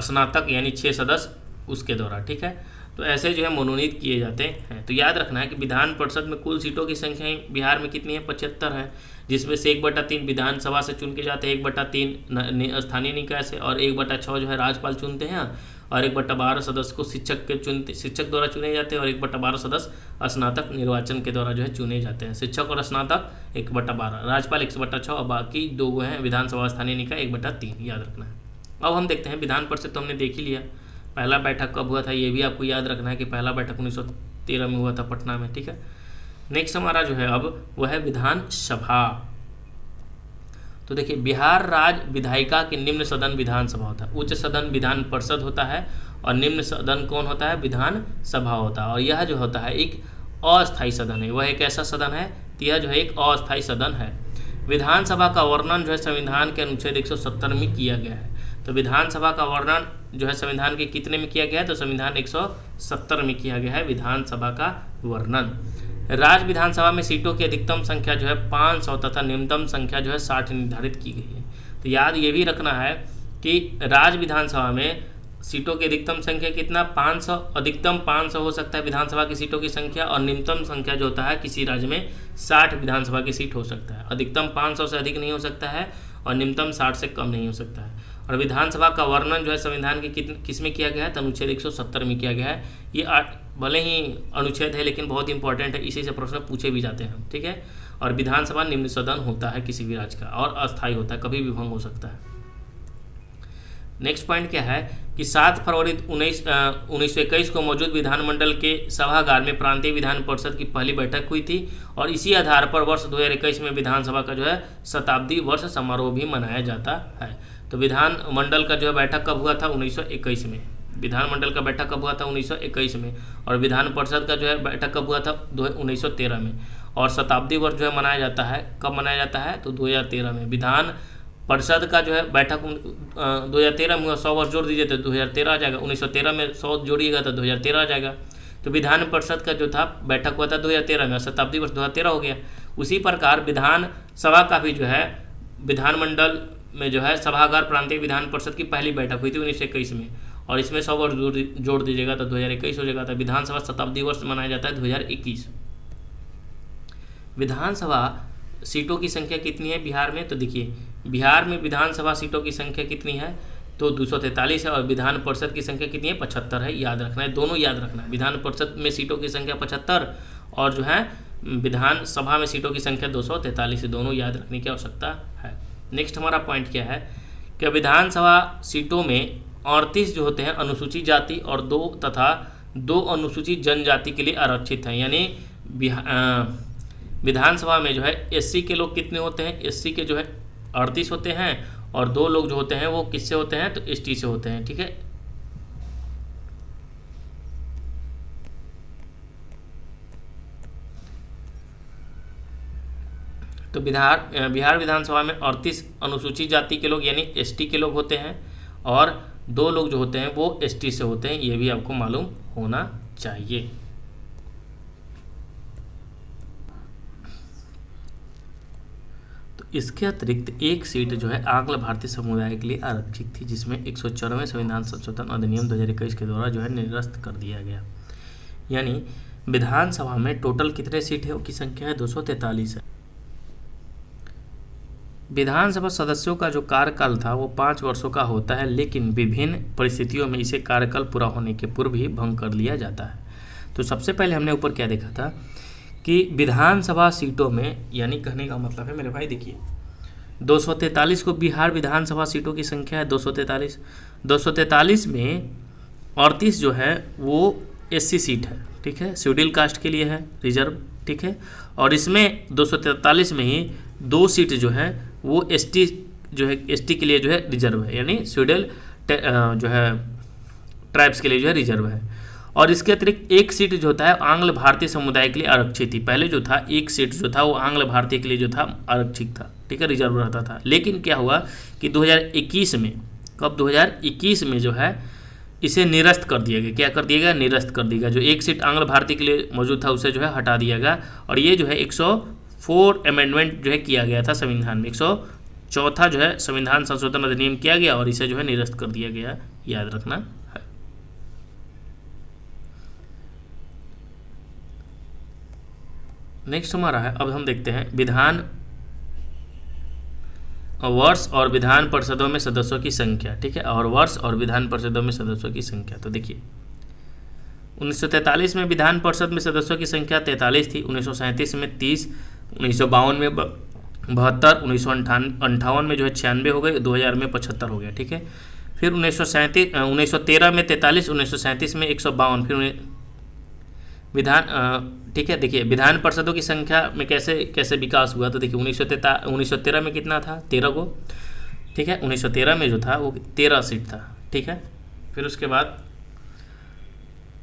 स्नातक यानी 6 सदस्य उसके द्वारा, ठीक है। तो ऐसे जो है मनोनीत किए जाते हैं। तो याद रखना है कि विधान परिषद में कुल सीटों की संख्या बिहार में कितनी है, 75 है, जिसमें से 1/3 विधानसभा से चुन के जाते हैं, 1/3 स्थानीय निकाय से, और 1/6 जो है राज्यपाल चुनते हैं, और 1/12 सदस्य को शिक्षक द्वारा चुने जाते हैं, और 1/12 सदस्य स्नातक निर्वाचन के द्वारा जो है चुने जाते हैं। शिक्षक और स्नातक 1/12, राज्यपाल 1/6, और बाकी 2 हैं विधानसभा स्थानीय निकाय 1/3, याद रखना है। अब हम देखते हैं विधान परिषद तो हमने देख ही लिया, पहला बैठक कब हुआ था ये भी आपको याद रखना है कि पहला बैठक 1913 में हुआ था पटना में, ठीक है। नेक्स्ट हमारा जो है अब वह है विधानसभा। तो देखिए, बिहार राज्य विधायिका की निम्न सदन विधानसभा होता है। उच्च सदन विधान परिषद होता है और निम्न सदन कौन होता है, विधानसभा होता है। और यह जो होता है एक अस्थायी सदन है। वह एक ऐसा सदन है, यह जो है एक अस्थायी सदन है। विधानसभा का वर्णन जो है संविधान के अनुच्छेद 170 में किया गया है। तो विधानसभा का वर्णन जो है संविधान के कितने में किया गया है, तो संविधान 170 में किया गया है विधानसभा का वर्णन। राज्य विधानसभा में सीटों की अधिकतम संख्या जो है 500 तथा न्यूनतम संख्या जो है 60 निर्धारित की गई है। तो याद ये भी रखना है कि राज्य विधानसभा में सीटों की अधिकतम संख्या कितना, 500, अधिकतम 500 हो सकता है विधानसभा की सीटों की संख्या, और न्यूनतम संख्या जो होता है किसी राज्य में 60 विधानसभा की सीट हो सकता है। अधिकतम 500 से अधिक नहीं हो सकता है और न्यूनतम 60 से कम नहीं हो सकता है। और विधानसभा का वर्णन जो है संविधान के किस में किया गया है, तो अनुच्छेद 170 में किया गया है। ये भले ही अनुच्छेद है लेकिन बहुत इंपॉर्टेंट है, इसी से प्रश्न पूछे भी जाते हैं, ठीक है। और विधानसभा निम्न सदन होता है किसी भी राज्य का, और अस्थायी होता है, कभी भी भंग हो सकता है। नेक्स्ट पॉइंट क्या है कि 7 फरवरी 1921 को मौजूद विधानमंडल के सभागार में प्रांतीय विधान परिषद की पहली बैठक हुई थी, और इसी आधार पर वर्ष 2021 में विधानसभा का जो है शताब्दी वर्ष समारोह भी मनाया जाता है। तो विधानमंडल का जो है बैठक कब हुआ था, 1921 में। विधानमंडल का बैठक कब हुआ था, 1921 में। और विधान परिषद का जो है बैठक कब हुआ था, 1913 में। और शताब्दी वर्ष जो है मनाया जाता है, कब मनाया जाता है, तो 2013 में। विधान परिषद का जो है बैठक 2013 में हुआ, 100 वर्ष जोड़ दीजिए तो 2013 आ जाएगा। 1913 में 100 जोड़िएगा तो 2013 आ जाएगा। तो विधान परिषद का जो था बैठक हुआ था 2013 में, और शताब्दी वर्ष 2013 हो गया। उसी प्रकार विधानसभा का भी जो है विधानमंडल में जो है सभागार प्रांतीय विधान परिषद की पहली बैठक हुई थी 1921 में, और इसमें 100 वर्ष जोड़ दीजिएगा तो 2021 हो जाएगा। तो विधानसभा शताब्दी वर्ष मनाया जाता है 2021। विधानसभा सीटों की संख्या कितनी है बिहार में, तो देखिए बिहार में विधानसभा सीटों की संख्या कितनी है, तो 243 है, और विधान परिषद की संख्या कितनी है, 75 है। याद रखना है, दोनों याद रखना है। विधान परिषद में सीटों की संख्या 75 और जो है विधानसभा में सीटों की संख्या 243, दोनों याद रखने की आवश्यकता है। नेक्स्ट हमारा पॉइंट क्या है कि विधानसभा सीटों में 38 जो होते हैं अनुसूचित जाति और 2 अनुसूचित जनजाति के लिए आरक्षित हैं। यानी विधानसभा में जो है एससी के लोग कितने होते हैं, एससी के जो है 38 होते हैं, और 2 लोग जो होते हैं वो किससे होते हैं, तो एसटी से होते हैं, ठीक है। तो बिहार विधानसभा में 38 अनुसूचित जाति के लोग यानी एसटी के लोग होते हैं और 2 लोग जो होते हैं वो एसटी से होते हैं, ये भी आपको मालूम होना चाहिए। तो इसके अतिरिक्त एक सीट जो है आंग्ल भारतीय समुदाय के लिए आरक्षित थी, जिसमें 104वें संविधान संशोधन अधिनियम 2021 के द्वारा जो है निरस्त कर दिया गया। यानी विधानसभा में टोटल कितने सीट है की संख्या है 243 है। विधानसभा सदस्यों का जो कार्यकाल था वो 5 वर्षों का होता है, लेकिन विभिन्न परिस्थितियों में इसे कार्यकाल पूरा होने के पूर्व ही भंग कर लिया जाता है। तो सबसे पहले हमने ऊपर क्या देखा था कि विधानसभा सीटों में, यानी कहने का मतलब है मेरे भाई देखिए 243 को बिहार विधानसभा सीटों की संख्या है 243। 243 में 38 जो है वो एससी सीट है, ठीक है, शेड्यूल कास्ट के लिए है, रिजर्व, ठीक है। और इसमें 243 में ही 2 सीट जो है वो एसटी जो है, एसटी के लिए जो है रिजर्व है, यानी शेड्यूल जो है ट्राइब्स के लिए जो है रिजर्व है। और इसके अतिरिक्त एक सीट जो होता है आंग्ल भारतीय समुदाय के लिए आरक्षित थी। पहले जो था एक सीट जो था वो आंग्ल भारतीय के लिए जो था आरक्षित था, ठीक है, रिजर्व रहता था। लेकिन क्या हुआ कि 2021 में, कब 2021 में जो है इसे निरस्त कर दिया गया। क्या कर दिया गया? निरस्त कर दिया गया। जो एक सीट आंग्ल भारतीय के लिए मौजूद था उसे जो है हटा दिया गया। और ये जो है 104 अमेंडमेंट जो है किया गया था संविधान में, 104 जो है संविधान संशोधन अधिनियम किया गया और इसे जो है निरस्त कर दिया गया, याद रखना है। नेक्स्ट हमारा है, अब हम देखते हैं विधान वर्ष और विधान परिषदों में सदस्यों की संख्या, ठीक है, और वर्ष और विधान परिषदों में सदस्यों की संख्या। तो देखिए 1943 में विधान परिषद में सदस्यों की संख्या 43 थी, 1937 में 30, 1952 में 72, 1958 में जो है 96 हो गए, 2000 में 75 हो गया, ठीक है। फिर 1913 में 43, 1937 में 152, फिर विधान, ठीक है। देखिए विधान परिषदों की संख्या में कैसे विकास हुआ। तो देखिए 1913 में कितना था? 13 को, ठीक है। 1913 में जो था वो 13 सीट था, ठीक है। फिर उसके बाद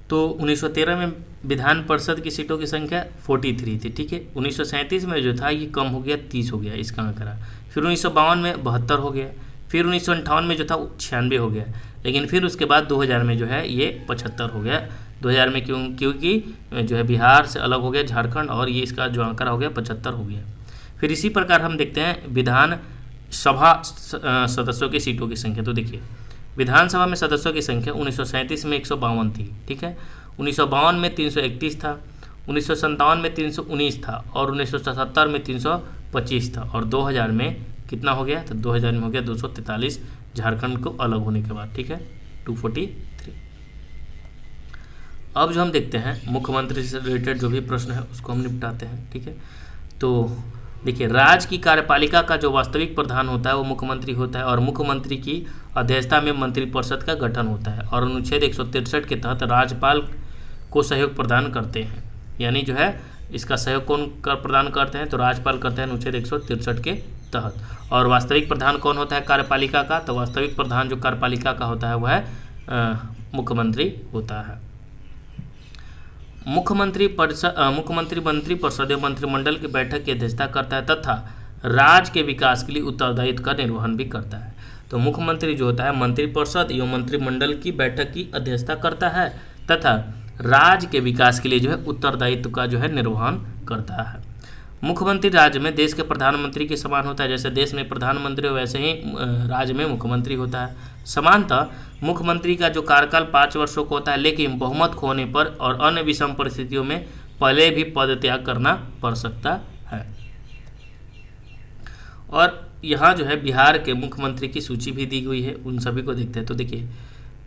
तो 1913 में विधान परिषद की सीटों की संख्या 43 थी, ठीक है। 1937 में जो था ये कम हो गया, 30 हो गया इसका आंकड़ा। फिर 1952 में 72 हो गया। फिर 1958 में जो था 96 हो गया। लेकिन फिर उसके बाद 2000 में जो है ये 75 हो गया। 2000 में क्योंकि जो है बिहार से अलग हो गया झारखंड, और ये इसका जो आंकड़ा हो गया 75 हो गया। फिर इसी प्रकार हम देखते हैं विधान सभा सदस्यों की सीटों की संख्या। तो देखिए विधानसभा में सदस्यों की संख्या 1937 में 152 थी, ठीक है। 1952 में 331 था, 1957 में 319 था, और 1977 में 325 था, और 2000 में कितना हो गया? तो 2000 में हो गया 243, झारखंड को अलग होने के बाद, ठीक है, 243। अब जो हम देखते हैं मुख्यमंत्री से रिलेटेड जो भी प्रश्न है उसको हम निपटाते हैं, ठीक है। तो देखिए राज्य की कार्यपालिका का जो वास्तविक प्रधान होता है वो मुख्यमंत्री होता है, और मुख्यमंत्री की अध्यक्षता में मंत्रिपरिषद का गठन होता है, और अनुच्छेद 163 के तहत राज्यपाल को सहयोग प्रदान करते हैं। यानी जो है इसका सहयोग कौन प्रदान करते हैं? तो राज्यपाल करते हैं अनुच्छेद 163 के तहत। और वास्तविक प्रधान कौन होता है कार्यपालिका का? तो वास्तविक प्रधान जो कार्यपालिका का होता है वह मुख्यमंत्री होता है। मुख्यमंत्री मंत्रिपरिषद मंत्रिमंडल की बैठक की अध्यक्षता करता है तथा राज्य के विकास के लिए उत्तरदायित्व का निर्वहन भी करता है। तो मुख्यमंत्री जो होता है मंत्रिपरिषद एवं मंत्रिमंडल की बैठक की अध्यक्षता करता है तथा राज्य के विकास के लिए जो है उत्तरदायित्व का जो है निर्वहन करता है। मुख्यमंत्री राज्य में देश के प्रधानमंत्री के समान होता है। जैसे देश में प्रधानमंत्री हो वैसे ही राज्य में मुख्यमंत्री होता है। समानतः मुख्यमंत्री का जो कार्यकाल 5 वर्षों का होता है, लेकिन बहुमत खोने पर और अन्य विषम परिस्थितियों में पहले भी पद त्याग करना पड़ सकता है। और यहाँ जो है बिहार के मुख्यमंत्री की सूची भी दी गई है, उन सभी को देखते हैं। तो देखिए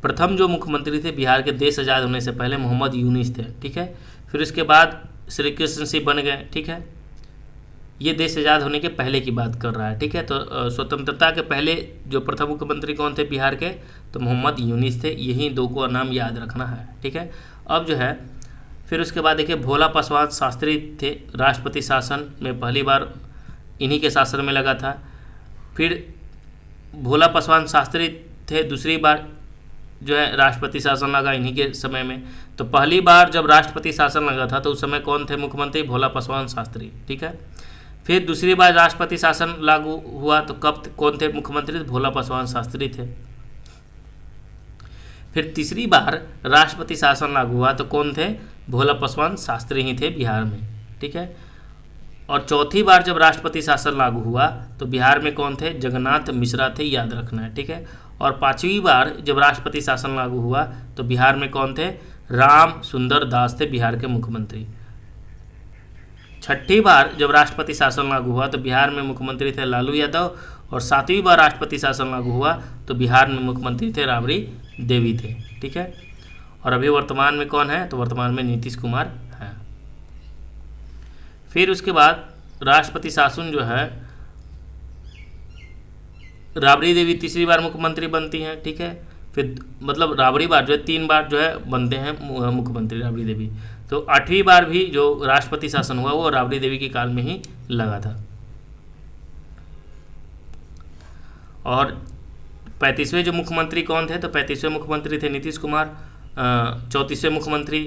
प्रथम जो मुख्यमंत्री थे बिहार के देश आज़ाद होने से पहले मोहम्मद यूनिस थे, ठीक है। फिर उसके बाद श्री कृष्ण सिंह बन गए, ठीक है। ये देश आज़ाद होने के पहले की बात कर रहा है, ठीक है। तो स्वतंत्रता के पहले जो प्रथम मुख्यमंत्री कौन थे बिहार के? तो मोहम्मद यूनिस थे। यही 2 को नाम याद रखना है, ठीक है। अब जो है फिर उसके बाद देखिए भोला पासवान शास्त्री थे। राष्ट्रपति शासन में पहली बार इन्हीं के शासन में लगा था। फिर भोला पासवान शास्त्री थे, दूसरी बार जो है राष्ट्रपति शासन लगा इन्हीं के समय में। तो पहली बार जब राष्ट्रपति शासन लगा था तो उस समय कौन थे मुख्यमंत्री? भोला पासवान शास्त्री, ठीक है। फिर दूसरी बार राष्ट्रपति शासन लागू हुआ तो कब कौन थे मुख्यमंत्री? भोला पासवान शास्त्री थे। फिर तीसरी बार राष्ट्रपति शासन लागू हुआ तो कौन थे? भोला पासवान शास्त्री ही थे बिहार में, ठीक है। और चौथी बार जब राष्ट्रपति शासन लागू हुआ तो बिहार में कौन थे? जगन्नाथ मिश्रा थे, याद रखना है, ठीक है। और पांचवी बार जब राष्ट्रपति शासन लागू हुआ तो बिहार में कौन थे? राम सुंदर दास थे बिहार के मुख्यमंत्री। छठी बार जब राष्ट्रपति शासन लागू हुआ तो बिहार में मुख्यमंत्री थे लालू यादव। और सातवीं बार राष्ट्रपति शासन लागू हुआ तो बिहार में मुख्यमंत्री थे राबड़ी देवी थे, ठीक है। और अभी वर्तमान में कौन है? तो वर्तमान में नीतीश कुमार है। फिर उसके बाद राष्ट्रपति शासन जो है, राबड़ी देवी तीसरी बार मुख्यमंत्री बनती हैं, ठीक है। फिर मतलब राबड़ी बार जो है 3 बार जो है बनते हैं मुख्यमंत्री राबड़ी देवी। तो 8वीं बार भी जो राष्ट्रपति शासन हुआ वो राबड़ी देवी के काल में ही लगा था। और 35वें जो मुख्यमंत्री कौन थे? तो 35वें मुख्यमंत्री थे नीतीश कुमार। 34वें मुख्यमंत्री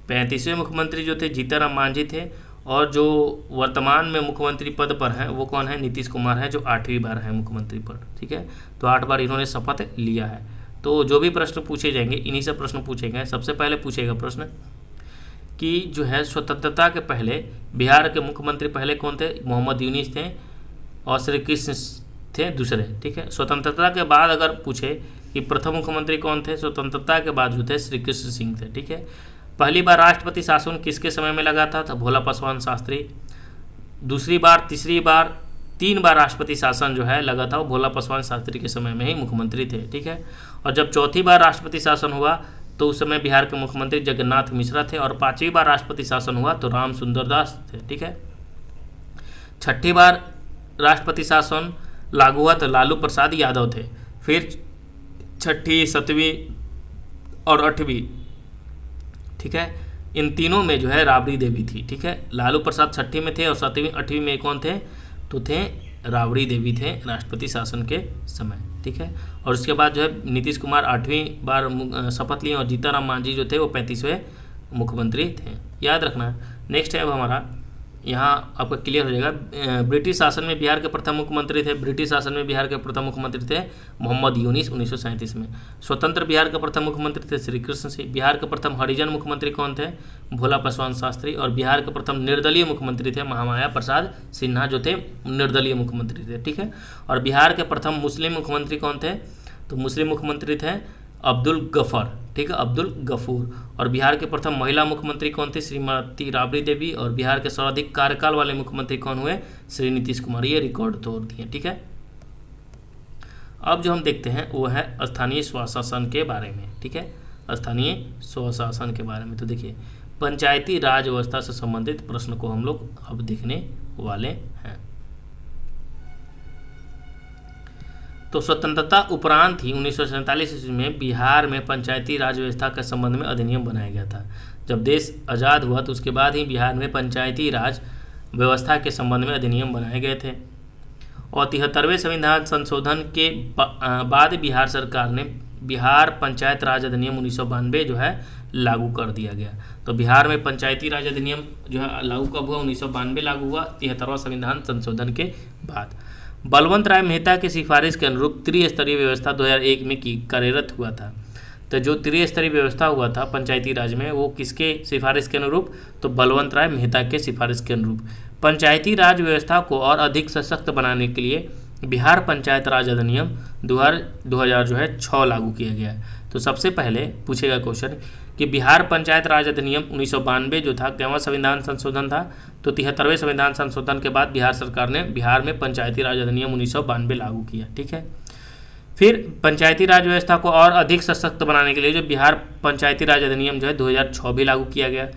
35वें मुख्यमंत्री जो थे जीतनराम मांझी थे। और जो वर्तमान में मुख्यमंत्री पद पर हैं वो कौन है? नीतीश कुमार है, जो 8वीं बार है मुख्यमंत्री पद, ठीक है। तो 8 बार इन्होंने शपथ लिया है। तो जो भी प्रश्न पूछे जाएंगे इन्हीं से प्रश्न पूछेंगे। सबसे पहले पूछेगा प्रश्न कि जो है स्वतंत्रता के पहले बिहार के मुख्यमंत्री पहले कौन थे? मोहम्मद यूनिस थे और श्री कृष्ण थे दूसरे, ठीक है। स्वतंत्रता के बाद अगर पूछे कि प्रथम मुख्यमंत्री कौन थे? स्वतंत्रता के बाद जो थे श्री कृष्ण सिंह थे, ठीक है। पहली बार राष्ट्रपति शासन किसके समय में लगा था? तो भोला पासवान शास्त्री। दूसरी बार, तीसरी बार, 3 बार राष्ट्रपति शासन जो है लगा था वो भोला पासवान शास्त्री के समय में ही मुख्यमंत्री थे, ठीक है। और जब चौथी बार राष्ट्रपति शासन हुआ तो उस समय बिहार के मुख्यमंत्री जगन्नाथ मिश्रा थे। और 5वीं बार राष्ट्रपति शासन हुआ तो राम सुंदर दास थे, ठीक है। छठी बार राष्ट्रपति शासन लागू हुआ तो लालू प्रसाद यादव थे। फिर 6ठी, 7वीं और 8वीं, ठीक है, इन तीनों में जो है राबड़ी देवी थी, ठीक है। लालू प्रसाद 6ठी में थे और 7वीं 8वीं में कौन थे? तो थे राबड़ी देवी थे राष्ट्रपति शासन के समय, ठीक है। और उसके बाद जो है नीतीश कुमार 8वीं बार शपथ लिए और जीतनराम मांझी जो थे वो 35वें मुख्यमंत्री थे, याद रखना। नेक्स्ट है अब हमारा, यहाँ आपका क्लियर हो जाएगा। ब्रिटिश शासन में बिहार के प्रथम मुख्यमंत्री थे, ब्रिटिश शासन में बिहार के प्रथम मुख्यमंत्री थे मोहम्मद यूनिस 1937 में। स्वतंत्र बिहार के प्रथम मुख्यमंत्री थे श्री कृष्ण सिंह। बिहार के प्रथम हरिजन मुख्यमंत्री कौन थे? भोला पासवान शास्त्री। और बिहार के प्रथम निर्दलीय मुख्यमंत्री थे महामाया प्रसाद सिन्हा, जो थे निर्दलीय मुख्यमंत्री थे, ठीक है। और बिहार के प्रथम मुस्लिम मुख्यमंत्री कौन थे? तो मुस्लिम मुख्यमंत्री थे अब्दुल गफर, ठीक है, अब्दुल गफूर। और बिहार के प्रथम महिला मुख्यमंत्री कौन थे? श्रीमती राबड़ी देवी। और बिहार के सर्वाधिक कार्यकाल वाले मुख्यमंत्री कौन हुए? श्री नीतीश कुमार। ये रिकॉर्ड तोड़ दिए, ठीक है। अब जो हम देखते हैं वो है स्थानीय स्वशासन के बारे में, ठीक है, स्थानीय स्वशासन के बारे में। तो देखिए, पंचायती राज व्यवस्था से संबंधित प्रश्न को हम लोग अब देखने वाले हैं। तो स्वतंत्रता उपरांत ही 1947 ईस्वी में बिहार में पंचायती राज व्यवस्था के संबंध में अधिनियम बनाया गया था। जब देश आज़ाद हुआ तो उसके बाद ही बिहार में पंचायती राज व्यवस्था के संबंध में अधिनियम बनाए गए थे। और 73वें संविधान संशोधन के बाद बिहार सरकार ने बिहार पंचायत राज अधिनियम 1992 जो है लागू कर दिया गया। तो बिहार में पंचायती राज अधिनियम जो है लागू कब हुआ? 1992 लागू हुआ, 73वां संविधान संशोधन के बाद। बलवंत राय मेहता की सिफारिश के अनुरूप त्रिस्तरीय व्यवस्था 2001 में कार्यरत हुआ था। तो जो त्रिस्तरीय व्यवस्था हुआ था पंचायती राज में वो किसके सिफारिश के अनुरूप? तो बलवंत राय मेहता के सिफारिश के अनुरूप। पंचायती राज व्यवस्था को और अधिक सशक्त बनाने के लिए बिहार पंचायत राज अधिनियम 2000 जो है 6 लागू किया गया है। तो सबसे पहले पूछेगा क्वेश्चन कि बिहार पंचायत राज अधिनियम 1992 जो था केवल संविधान संशोधन था। तो 73वें संविधान संशोधन के बाद बिहार सरकार ने बिहार में पंचायती राज अधिनियम 1992 लागू किया, ठीक है। फिर पंचायती राज व्यवस्था को और अधिक सशक्त बनाने के लिए जो बिहार पंचायती राज अधिनियम जो है 2006 भी लागू किया गया।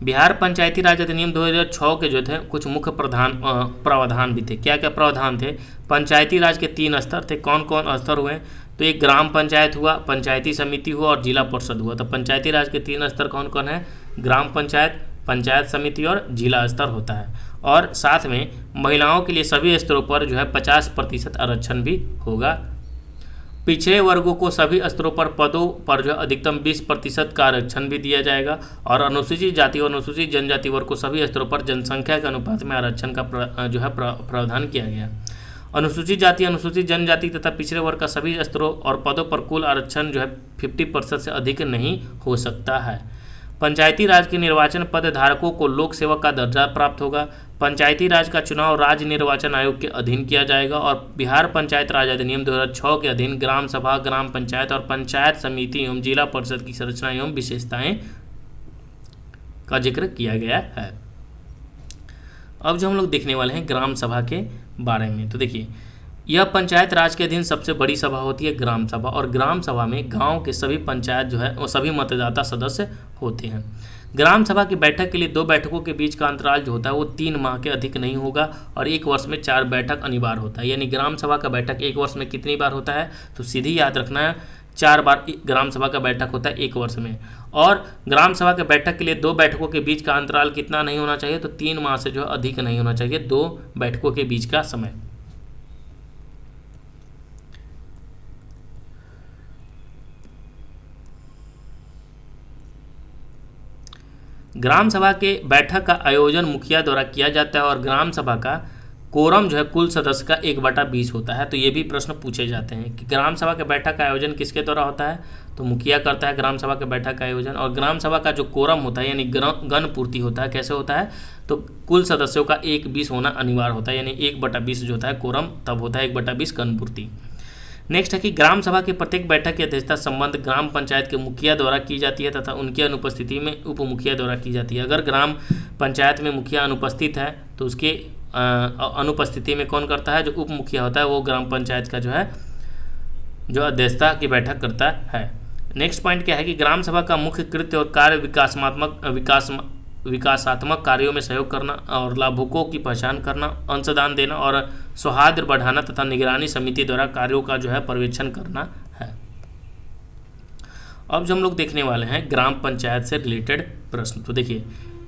बिहार पंचायती राज अधिनियम 2006 के जो थे कुछ मुख्य प्रावधान भी थे। क्या क्या प्रावधान थे? पंचायती राज के 3 स्तर थे। कौन कौन स्तर हुए? तो एक ग्राम पंचायत हुआ, पंचायती समिति हुआ और जिला परिषद हुआ। तो पंचायती राज के 3 स्तर कौन कौन है? ग्राम पंचायत, पंचायत समिति और जिला स्तर होता है। और साथ में महिलाओं के लिए सभी स्तरों पर जो है 50% आरक्षण भी होगा। पिछड़े वर्गों को सभी स्तरों पर पदों पर जो है अधिकतम 20% का आरक्षण भी दिया जाएगा। और अनुसूचित जाति और अनुसूचित जनजाति वर्ग को सभी स्तरों पर जनसंख्या के अनुपात में आरक्षण का प्रावधान किया गया। अनुसूचित जाति, अनुसूचित जनजाति तथा पिछड़े वर्ग का सभी स्तरों और पदों पर कुल आरक्षण जो है 50% से अधिक नहीं हो सकता है। पंचायती राज के निर्वाचन पद धारकों को लोक सेवक का दर्जा प्राप्त होगा। पंचायती राज का चुनाव राज्य निर्वाचन आयोग के अधीन किया जाएगा और बिहार पंचायत राज अधिनियम 2006 के अधीन ग्राम सभा, ग्राम पंचायत और पंचायत समिति एवं जिला परिषद की संरचना एवं विशेषताएं का जिक्र किया गया है। अब जो हम लोग देखने वाले हैं ग्राम सभा के बारे में, तो देखिए यह पंचायत राज के अधीन सबसे बड़ी सभा होती है ग्राम सभा, और ग्राम सभा में गांव के सभी पंचायत जो है वो सभी मतदाता सदस्य होते हैं। ग्राम सभा की बैठक के लिए 2 बैठकों के बीच का अंतराल जो होता है वो 3 माह के अधिक नहीं होगा और 1 वर्ष में 4 बैठक अनिवार्य होता है। यानी ग्राम सभा का बैठक 1 वर्ष में कितनी बार होता है, तो सीधी याद रखना है 4 बार ग्राम सभा का बैठक होता है 1 वर्ष में। और ग्राम सभा के बैठक के लिए 2 बैठकों के बीच का अंतराल कितना नहीं होना चाहिए, तो 3 माह से जो है अधिक नहीं होना चाहिए 2 बैठकों के बीच का समय। ग्राम सभा के बैठक का आयोजन मुखिया द्वारा किया जाता है और ग्राम सभा का कोरम जो है कुल सदस्य का 1/20 होता है। तो ये भी प्रश्न पूछे जाते हैं कि ग्राम सभा के बैठक का आयोजन किसके द्वारा होता है, तो मुखिया करता है ग्राम सभा के बैठक का आयोजन। और ग्राम सभा का जो कोरम होता है यानी गण पूर्ति होता है, कैसे होता है, तो कुल सदस्यों का 1/20 होना अनिवार्य होता है, यानी 1/20 जो होता है कोरम तब होता है 1/20 गण पूर्ति। नेक्स्ट है कि ग्राम सभा की प्रत्येक बैठक की अध्यक्षता संबंध ग्राम पंचायत के मुखिया द्वारा की जाती है तथा उनकी अनुपस्थिति में उप मुखिया द्वारा की जाती है। अगर ग्राम पंचायत में मुखिया अनुपस्थित है तो उसके अनुपस्थिति में कौन करता है, जो उप मुखिया होता है वो ग्राम पंचायत का जो है जो अध्यक्षता की बैठक करता है। नेक्स्ट पॉइंट क्या है कि ग्राम सभा का मुख्य कृत्य और कार्य विकासात्मक कार्यों में सहयोग करना और लाभुकों की पहचान करना, अंशदान देना और सौहार्द बढ़ाना तथा निगरानी समिति द्वारा कार्यों का जो है पर्यवेक्षण करना है। अब जो हम लोग देखने वाले हैं ग्राम पंचायत से रिलेटेड प्रश्न, तो देखिए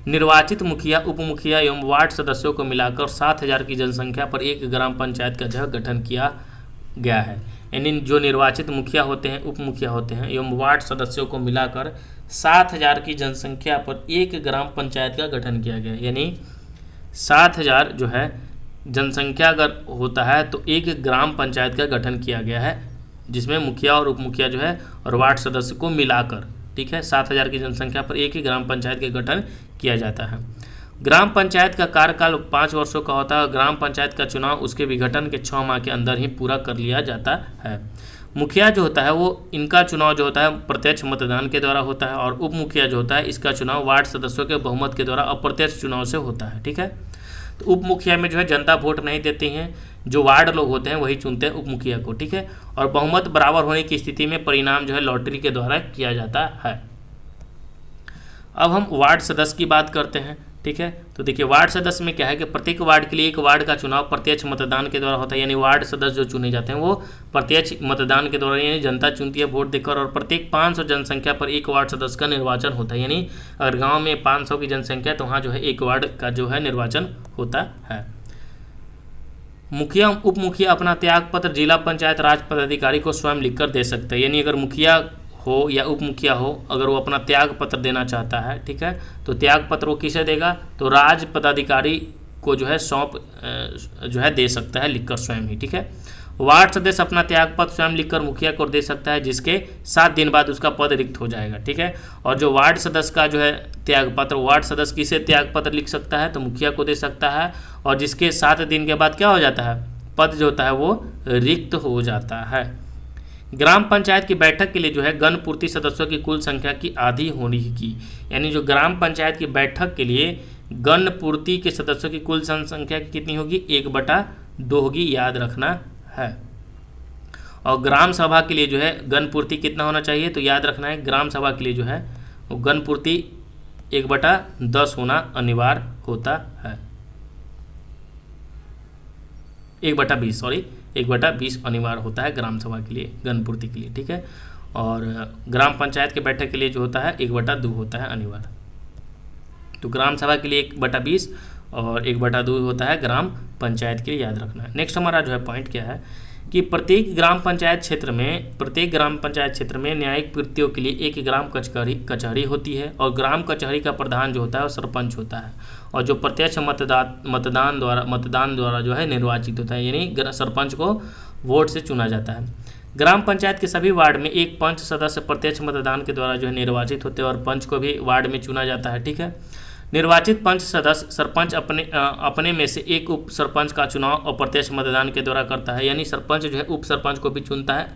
निर्वाचित मुखिया, उप मुखिया एवं वार्ड सदस्यों को मिलाकर 7000 की जनसंख्या पर एक ग्राम पंचायत का जो है गठन किया गया है। यानी जो निर्वाचित मुखिया होते हैं, उप मुखिया होते हैं एवं वार्ड सदस्यों को मिलाकर 7000 की जनसंख्या पर एक ग्राम पंचायत का गठन किया गया है। यानी 7000 जो है जनसंख्या अगर होता है तो एक ग्राम पंचायत का गठन किया गया है, जिसमें मुखिया और उप मुखिया जो है और वार्ड सदस्य को मिलाकर, ठीक है, 7000 की जनसंख्या पर एक ही ग्राम पंचायत का गठन किया जाता है। ग्राम पंचायत का कार्यकाल 5 वर्षों का होता है और ग्राम पंचायत का चुनाव उसके विघटन के 6 माह के अंदर ही पूरा कर लिया जाता है। मुखिया जो होता है वो इनका चुनाव जो होता है प्रत्यक्ष मतदान के द्वारा होता है और उप मुखिया जो होता है इसका चुनाव वार्ड सदस्यों के बहुमत के द्वारा अप्रत्यक्ष चुनाव से होता है। ठीक है, तो उप मुखिया में जो है जनता वोट नहीं देती हैं, जो वार्ड लोग होते हैं वही चुनते हैं उप मुखिया को। ठीक है, और बहुमत बराबर होने की स्थिति में परिणाम जो है लॉटरी के द्वारा किया जाता है। अब हम वार्ड सदस्य की बात करते हैं। ठीक है, तो देखिए वार्ड सदस्य में क्या है कि प्रत्येक वार्ड के लिए एक वार्ड का चुनाव प्रत्यक्ष मतदान के द्वारा होता है। यानी वार्ड सदस्य जो चुने जाते हैं वो प्रत्यक्ष मतदान के द्वारा, यानी जनता चुनती है वोट देकर, और प्रत्येक 500 जनसंख्या पर एक वार्ड सदस्य का निर्वाचन होता है। यानी अगर गांव में 500 की जनसंख्या तो वहाँ जो है एक वार्ड का जो है निर्वाचन होता है। मुखिया उप मुखिया अपना त्याग पत्र जिला पंचायत राज पदाधिकारी को स्वयं लिखकर दे सकते हैं। यानी अगर मुखिया हो या उप मुखिया हो, अगर वो अपना त्याग पत्र देना चाहता है, ठीक है, तो त्याग पत्र वो किसे देगा, तो राज पदाधिकारी को जो है सौंप जो है दे सकता है लिखकर स्वयं ही। ठीक है, वार्ड सदस्य अपना त्याग पत्र स्वयं लिखकर मुखिया को दे सकता है, जिसके 7 दिन बाद उसका पद रिक्त हो जाएगा। ठीक है, और जो वार्ड सदस्य का जो है त्याग पत्र, वार्ड सदस्य किसे त्याग पत्र लिख सकता है, तो मुखिया को दे सकता है, और जिसके 7 दिन के बाद क्या हो जाता है, पद जो होता है वो रिक्त हो जाता है। ग्राम पंचायत की बैठक के लिए जो है गण पूर्ति सदस्यों की कुल संख्या की आधी होने की, यानी जो ग्राम पंचायत की बैठक के लिए गण पूर्ति के सदस्यों की कुल संख्या कितनी होगी, 1/2 होगी, याद रखना है। और ग्राम सभा के लिए जो है गण पूर्ति कितना होना चाहिए, तो याद रखना है ग्राम सभा के लिए जो है वो गण पूर्ति 1/10 होना अनिवार्य होता है। 1/20 अनिवार्य होता है ग्राम सभा के लिए, गण पूर्ति के लिए। ठीक है, और ग्राम पंचायत के बैठक के लिए जो होता है 1/2 होता है अनिवार्य। तो ग्राम सभा के लिए 1/20 और 1/2 होता है ग्राम पंचायत के लिए, याद रखना है। नेक्स्ट हमारा जो है पॉइंट क्या है, कि प्रत्येक ग्राम पंचायत क्षेत्र में न्यायिक वृत्तियों के लिए एक ग्राम कचहरी होती है और ग्राम कचहरी का प्रधान जो होता है वो सरपंच होता है और जो प्रत्यक्ष मतदान द्वारा जो है निर्वाचित होता है, यानी सरपंच को वोट से चुना जाता है। ग्राम पंचायत के सभी वार्ड में एक पंच सदस्य प्रत्यक्ष मतदान के द्वारा जो है निर्वाचित होते हैं और पंच को भी वार्ड में चुना जाता है। ठीक है, निर्वाचित पंच सदस्य सरपंच अपने में से एक उप सरपंच का चुनाव अप्रत्यक्ष मतदान के द्वारा करता है, यानी सरपंच जो है उप सरपंच को भी चुनता है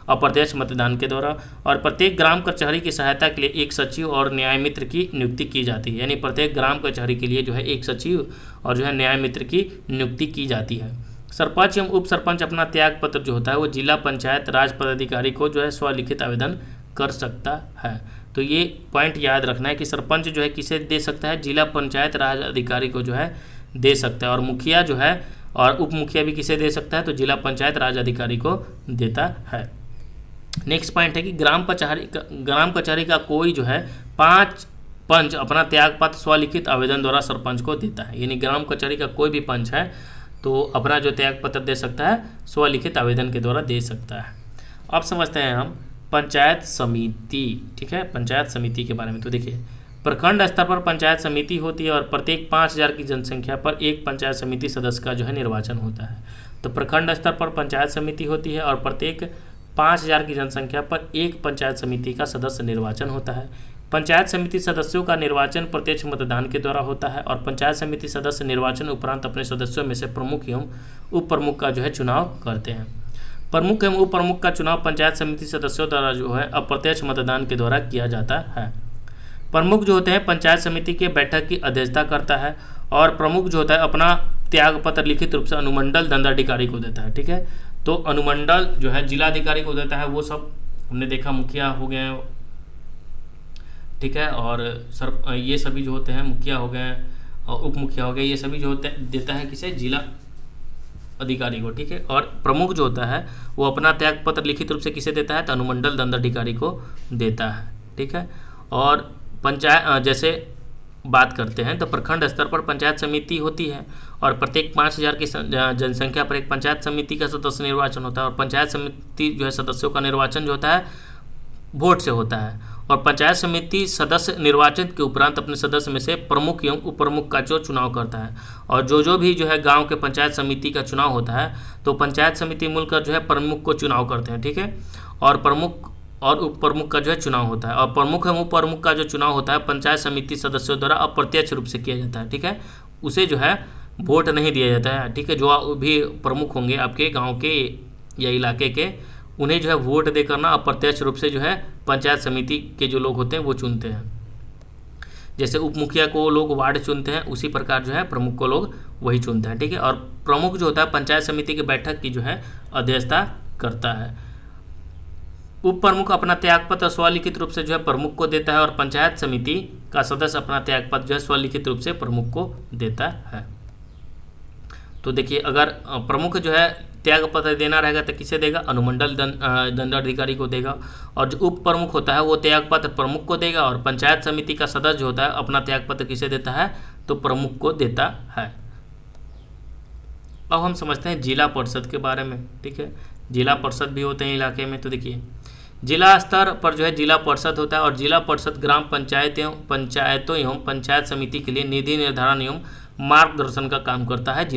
अप्रत्यक्ष मतदान के द्वारा। और प्रत्येक ग्राम कचहरी की सहायता के लिए एक सचिव और न्याय मित्र की नियुक्ति की जाती है, यानी प्रत्येक ग्राम कचहरी के लिए जो है एक सचिव और जो है न्याय मित्र की नियुक्ति की जाती है। सरपंच एवं उप सरपंच अपना त्याग पत्र जो होता है वो जिला पंचायत राज पदाधिकारी को जो है स्वलिखित आवेदन कर सकता है। तो ये पॉइंट याद रखना है कि सरपंच जो है किसे दे सकता है, जिला पंचायत राज अधिकारी को जो है दे सकता है, और मुखिया जो है और उप मुखिया भी किसे दे सकता है, तो जिला पंचायत राज अधिकारी को देता है। नेक्स्ट पॉइंट है कि ग्राम कचहरी का कोई जो है 5 पंच अपना त्यागपत्र स्वलिखित आवेदन द्वारा सरपंच को देता है, यानी ग्राम कचहरी का कोई भी पंच है तो अपना जो त्यागपत्र दे सकता है स्वलिखित आवेदन के द्वारा दे सकता है। अब समझते हैं हम पंचायत समिति। ठीक है, पंचायत समिति के बारे में। तो देखिए, प्रखंड स्तर पर पंचायत समिति होती है और प्रत्येक 5000 की जनसंख्या पर एक पंचायत समिति सदस्य का जो है निर्वाचन होता है। तो प्रखंड स्तर पर पंचायत समिति होती है और प्रत्येक 5000 की जनसंख्या पर एक पंचायत समिति का सदस्य निर्वाचन होता है। पंचायत समिति सदस्यों का निर्वाचन प्रत्यक्ष मतदान के द्वारा होता है और पंचायत समिति सदस्य निर्वाचन उपरांत अपने सदस्यों में से प्रमुख एवं उप प्रमुख का जो है चुनाव करते हैं। प्रमुख एवं उप प्रमुख का चुनाव पंचायत समिति सदस्यों द्वारा जो है अप्रत्यक्ष मतदान के द्वारा किया जाता है। प्रमुख जो होते हैं पंचायत समिति के बैठक की अध्यक्षता करता है और प्रमुख जो होता है अपना त्यागपत्र लिखित रूप से अनुमंडल दंडाधिकारी को देता है। ठीक है, तो अनुमंडल जो है जिलाधिकारी को देता है, वो सब हमने देखा, मुखिया हो गए, ठीक है, और ये सभी जो होते हैं मुखिया हो गए और उप मुखिया हो गए, ये सभी जो होते हैं देता है किसे, जिला अधिकारी को। ठीक है, और प्रमुख जो होता है वो अपना त्यागपत्र लिखित रूप से किसे देता है, तो अनुमंडल दंडाधिकारी को देता है। ठीक है, और पंचायत जैसे बात करते हैं तो प्रखंड स्तर पर पंचायत समिति होती है और प्रत्येक 5000 की जनसंख्या पर एक पंचायत समिति का सदस्य निर्वाचन होता है और पंचायत समिति जो है सदस्यों का निर्वाचन जो होता है वोट से होता है और पंचायत समिति सदस्य निर्वाचन के उपरांत अपने सदस्य में से प्रमुख एवं उप प्रमुख का जो चुनाव करता है और जो भी जो है गांव के पंचायत समिति का चुनाव होता है तो पंचायत समिति मिलकर जो है प्रमुख को चुनाव करते हैं। ठीक है, और प्रमुख और उप प्रमुख का जो है चुनाव होता है और प्रमुख एवं उप प्रमुख का जो चुनाव होता है पंचायत समिति सदस्यों द्वारा अप्रत्यक्ष रूप से किया जाता है। ठीक है, उसे जो है वोट नहीं दिया जाता है। ठीक है, जो भी प्रमुख होंगे आपके गाँव के या इलाके के, उन्हें जो है वोट देकर ना अप्रत्यक्ष रूप से जो है पंचायत समिति के जो लोग होते हैं वो चुनते हैं। जैसे उप मुखिया को लोग वार्ड चुनते हैं उसी प्रकार जो है प्रमुख को लोग वही चुनते हैं। ठीक है, और प्रमुख जो होता है पंचायत समिति की बैठक की जो है अध्यक्षता करता है। उप प्रमुख अपना त्यागपत्र स्वलिखित रूप से जो है प्रमुख को देता है और पंचायत समिति का सदस्य अपना त्यागपत्र जो है स्वलिखित रूप से प्रमुख को देता है। तो देखिए, अगर प्रमुख जो है त्यागपत्र देना रहेगा तो किसे देगा, अनुमंडल दंडाधिकारी को देगा, और जो उप प्रमुख होता है वो त्यागपत्र प्रमुख को देगा और पंचायत समिति का सदस्य जो होता है अपना त्यागपत्र किसे देता है, तो प्रमुख को देता है। अब हम समझते हैं जिला परिषद के बारे में। ठीक है, जिला परिषद भी होते हैं इलाके में। तो देखिए, जिला स्तर पर जो है जिला परिषद होता है और जिला परिषद ग्राम पंचायतों एवं पंचायत समिति के लिए निधि निर्धारण एवं मार्गदर्शन का काम करता है।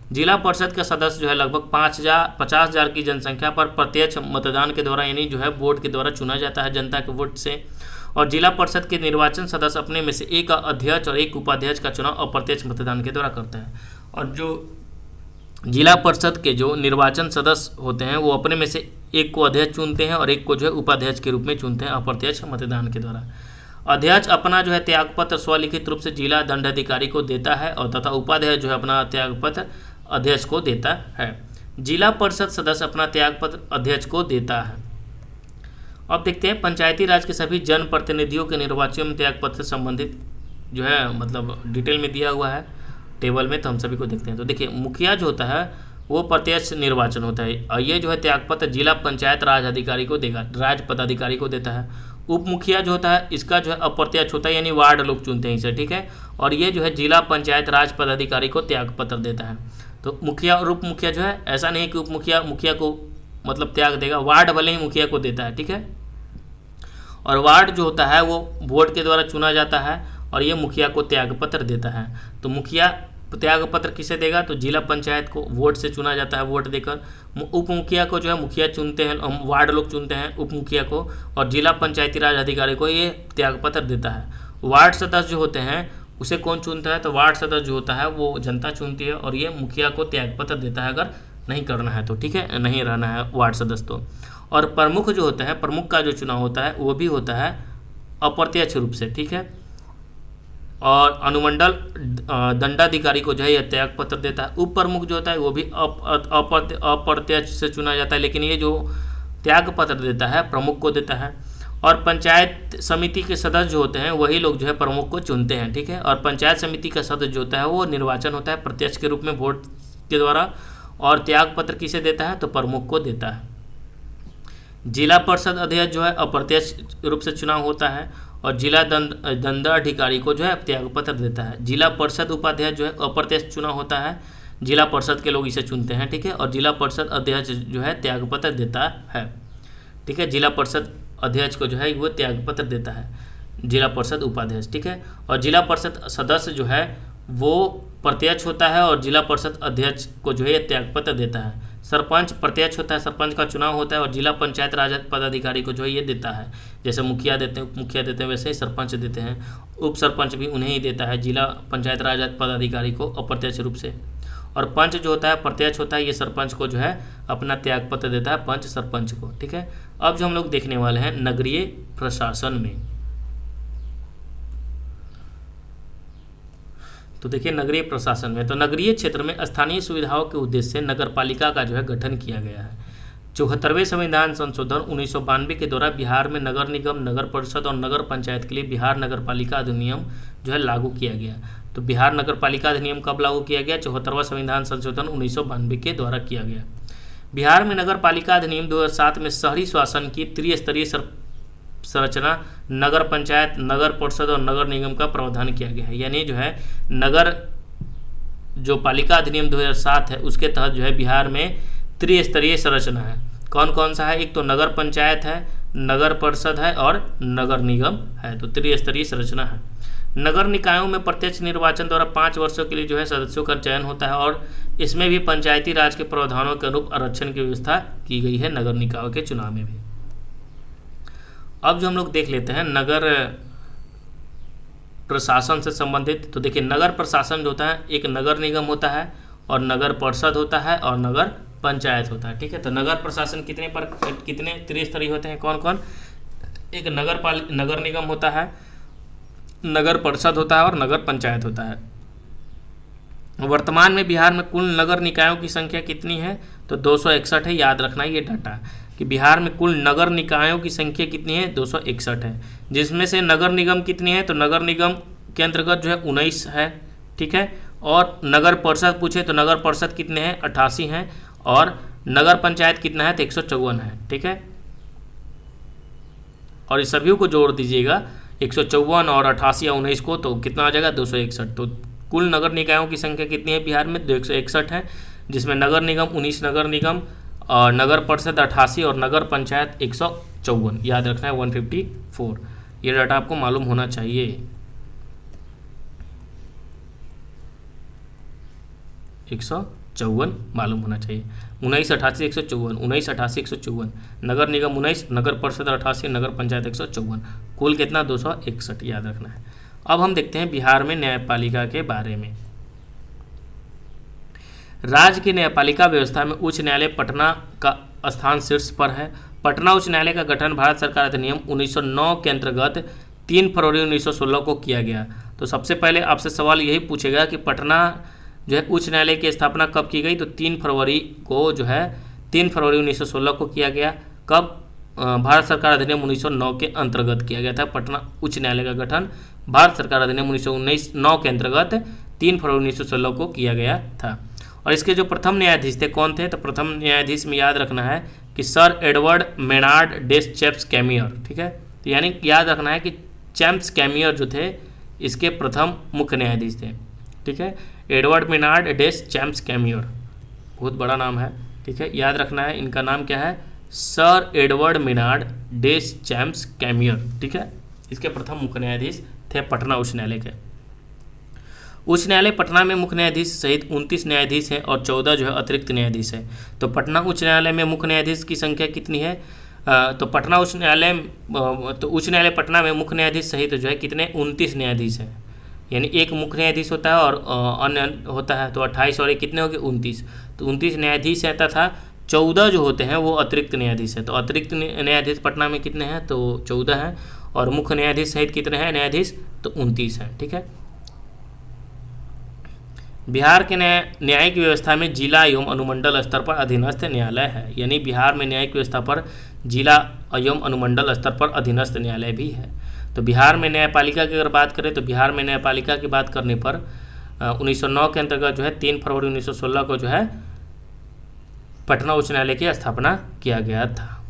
जिला परिषद का सदस्य जो है लगभग 50,000 की जनसंख्या पर प्रत्यक्ष मतदान के द्वारा यानी जो है वोट के द्वारा चुना जाता है जनता के वोट से। और जिला परिषद के निर्वाचन सदस्य अपने में से एक अध्यक्ष और एक उपाध्यक्ष का चुनाव अप्रत्यक्ष मतदान के द्वारा करते हैं। और जो जिला परिषद के जो निर्वाचन सदस्य होते हैं वो अपने में से एक को अध्यक्ष चुनते हैं और एक को जो है उपाध्यक्ष के रूप में चुनते हैं अप्रत्यक्ष मतदान के द्वारा। अध्यक्ष अपना जो है त्यागपत्र स्वलिखित रूप से जिला दंडाधिकारी को देता है और तथा उपाध्यक्ष जो है अपना त्यागपत्र अध्यक्ष को देता है। जिला परिषद सदस्य अपना त्यागपत्र अध्यक्ष को देता है। अब देखते हैं पंचायती राज के सभी जनप्रतिनिधियों के निर्वाचन में त्यागपत्र से संबंधित जो है मतलब डिटेल में दिया हुआ है टेबल में, तो हम सभी को देखते हैं। तो देखिए, मुखिया जो होता है वो प्रत्यक्ष निर्वाचन होता है और ये जो है त्यागपत्र जिला पंचायत राज अधिकारी को देगा, राज पदाधिकारी को देता है। उप मुखिया जो होता है इसका जो है अप्रत्यक्ष होता है यानी वार्ड लोग चुनते हैं इसे। ठीक है, और ये जो है जिला पंचायत राज पदाधिकारी को त्यागपत्र देता है। तो मुखिया और उप मुखिया जो है, ऐसा नहीं कि उप मुखिया मुखिया को मतलब त्याग देगा, वार्ड भले ही मुखिया को देता है, ठीक है। और वार्ड जो होता है वो वोट के द्वारा चुना जाता है और ये मुखिया को त्यागपत्र देता है। तो मुखिया त्यागपत्र किसे देगा, तो जिला पंचायत को वोट से चुना जाता है, वोट देकर। उप मुखिया को जो है मुखिया चुनते हैं, वार्ड लोग चुनते हैं उप मुखिया को, और जिला पंचायती राज अधिकारी को ये त्यागपत्र देता है। वार्ड सदस्य जो होते हैं उसे कौन चुनता है, तो वार्ड सदस्य जो होता है वो जनता चुनती है और ये मुखिया को त्यागपत्र देता है अगर नहीं करना है तो, ठीक है, नहीं रहना है वार्ड सदस्य तो। और प्रमुख जो होता है, प्रमुख का जो चुनाव होता है वो भी होता है अप्रत्यक्ष रूप से, ठीक है। और अनुमंडल दंडाधिकारी को जो है यह त्यागपत्र देता है। उप प्रमुख जो होता है वो भी अप्रत्यक्ष से चुना जाता है, लेकिन ये जो त्यागपत्र देता है प्रमुख को देता है। और पंचायत समिति के सदस्य जो होते हैं वही लोग जो है प्रमुख को चुनते हैं, ठीक है। और पंचायत समिति का सदस्य जो होता है वो निर्वाचन होता है प्रत्यक्ष के रूप में वोट के द्वारा, और त्यागपत्र किसे देता है, तो प्रमुख को देता है। जिला परिषद अध्यक्ष जो है अप्रत्यक्ष रूप से चुनाव होता है और जिला दंडाधिकारी को जो है त्यागपत्र देता है। जिला परिषद उपाध्यक्ष जो है अप्रत्यक्ष चुनाव होता है, जिला परिषद के लोग इसे चुनते हैं, ठीक है। और जिला परिषद अध्यक्ष जो है त्यागपत्र देता है, ठीक है। जिला परिषद अध्यक्ष को जो है वो त्यागपत्र देता है, जिला परिषद उपाध्यक्ष, ठीक है। और जिला परिषद सदस्य जो है वो प्रत्यक्ष होता है और जिला परिषद अध्यक्ष को जो है त्यागपत्र देता है। सरपंच प्रत्यक्ष होता है, सरपंच का चुनाव होता है और जिला पंचायत राज पदाधिकारी को जो है ये देता है। जैसे मुखिया देते हैं, उप मुखिया देते हैं, वैसे ही सरपंच देते हैं, उप सरपंच भी उन्हें ही देता है जिला पंचायत राज पदाधिकारी को अप्रत्यक्ष रूप से। और पंच जो होता है प्रत्यक्ष होता है, ये सरपंच को जो है अपना त्यागपत्र देता है, पंच सरपंच को, ठीक है। अब जो हम लोग देखने वाले हैं नगरीय प्रशासन में, तो देखिए नगरीय प्रशासन में, तो नगरीय क्षेत्र में स्थानीय सुविधाओं के उद्देश्य से नगर पालिका का जो है गठन किया गया है। 74वें संविधान संशोधन 1992 के द्वारा बिहार में नगर निगम, नगर परिषद और नगर पंचायत के लिए बिहार नगर पालिका अधिनियम जो है लागू किया गया। तो बिहार नगर पालिका अधिनियम कब लागू किया गया, 74वां संविधान संशोधन 1992 के द्वारा किया गया। बिहार में नगर पालिका अधिनियम 2007 में शहरी शासन की त्रिस्तरीय संरचना नगर पंचायत, नगर परिषद और नगर निगम का प्रावधान किया गया है। यानी जो है नगर जो पालिका अधिनियम 2007 है उसके तहत जो है बिहार में त्रिस्तरीय संरचना है। कौन कौन सा है, एक तो नगर पंचायत है, नगर परिषद है और नगर निगम है, तो त्रिस्तरीय संरचना है। नगर निकायों में प्रत्यक्ष निर्वाचन द्वारा 5 वर्षों के लिए जो है सदस्यों का चयन होता है और इसमें भी पंचायती राज के प्रावधानों के अनुरूप आरक्षण की व्यवस्था की गई है नगर निकायों के चुनाव में भी। अब जो हम लोग देख लेते हैं नगर प्रशासन से संबंधित, तो देखिए नगर प्रशासन जो होता है एक नगर निगम होता है और नगर परिषद होता है और नगर पंचायत होता है, ठीक है। तो नगर प्रशासन कितने त्रिस्तरीय होते हैं, कौन कौन, एक नगर निगम होता है, नगर परिषद होता है और नगर पंचायत होता है। वर्तमान में बिहार में कुल नगर निकायों की संख्या कितनी है, तो 261 है। याद रखना ये डाटा कि बिहार में कुल नगर निकायों की संख्या कितनी है, 261 है। जिसमें से नगर निगम कितनी है, तो नगर निगम के अंतर्गत जो है 19 है, ठीक है। और नगर परिषद पूछे तो नगर परिषद कितने हैं, 88 हैं। और नगर पंचायत कितना है, तो 154 है, ठीक है। और इस सभी को जोड़ दीजिएगा 154 और 88 या 19 को, तो कितना आ जाएगा 261। तो कुल नगर निकायों की संख्या कितनी है बिहार में, 261 है। जिसमें नगर निगम 19 नगर निगम और नगर परिषद 88 और नगर पंचायत 154। याद रखना है 154, ये डाटा आपको मालूम होना चाहिए। 154 मालूम होना चाहिए। 19, 88, 154, 19, 88, 154, नगर निगम 19, नगर परिषद 88, नगर पंचायत 154, कुल कितना 261, याद रखना है। अब हम देखते हैं बिहार में न्यायपालिका के बारे में। राज्य की न्यायपालिका व्यवस्था में उच्च न्यायालय पटना का स्थान शीर्ष पर है। पटना उच्च न्यायालय का गठन भारत सरकार अधिनियम 1909 के अंतर्गत 3 फरवरी 1916 को किया गया। तो सबसे पहले आपसे सवाल यही पूछेगा कि पटना जो है उच्च न्यायालय की स्थापना कब की गई, तो 3 फरवरी को जो है 3 फरवरी 1916 को किया गया। कब, भारत सरकार अधिनियम 1909 के अंतर्गत किया गया था। पटना उच्च न्यायालय का गठन भारत सरकार अधिनियम 1909 के अंतर्गत 3 फरवरी 1916 को किया गया था। और इसके जो प्रथम न्यायाधीश थे कौन थे, तो प्रथम न्यायाधीश में याद रखना है कि सर एडवर्ड मेनार्ड डेस चैम्प्स कैमियर, ठीक है। तो यानी याद रखना है कि चैम्प्स कैमियर जो थे इसके प्रथम मुख्य न्यायाधीश थे, ठीक है। एडवर्ड मेनार्ड डेस चैम्प्स कैमियर। बहुत बड़ा नाम है, ठीक है, याद रखना है। इनका नाम क्या है? सर एडवर्ड मेनार्ड डेस चैम्प्स कैमियर, ठीक है। इसके प्रथम मुख्य न्यायाधीश थे पटना उच्च न्यायालय के। उच्च न्यायालय पटना में मुख्य न्यायाधीश सहित 29 न्यायाधीश हैं और 14 जो है अतिरिक्त न्यायाधीश है। तो पटना उच्च न्यायालय में मुख्य न्यायाधीश की संख्या कितनी है? तो पटना उच्च न्यायालय तो उच्च न्यायालय पटना में मुख्य न्यायाधीश सहित जो है कितने? 29 न्यायाधीश हैं, यानी एक मुख्य न्यायाधीश होता है और अन्य होता है, तो 28 और एक कितने हो गए? 29। तो 29 न्यायाधीश हैं तथा 14 जो होते हैं वो अतिरिक्त न्यायाधीश है। तो अतिरिक्त न्यायाधीश पटना में कितने हैं? तो 14 हैं। और मुख्य न्यायाधीश सहित कितने हैं न्यायाधीश? तो 29 हैं, ठीक है। बिहार के न्यायिक व्यवस्था में जिला एवं अनुमंडल स्तर पर अधीनस्थ न्यायालय है, यानी बिहार में न्यायिक व्यवस्था पर जिला एवं अनुमंडल स्तर पर अधीनस्थ न्यायालय भी है। तो बिहार में न्यायपालिका की अगर बात करें तो बिहार में न्यायपालिका की बात करने पर 1909 के अंतर्गत जो है 3 फरवरी 1916 को जो है पटना उच्च न्यायालय की स्थापना किया गया था।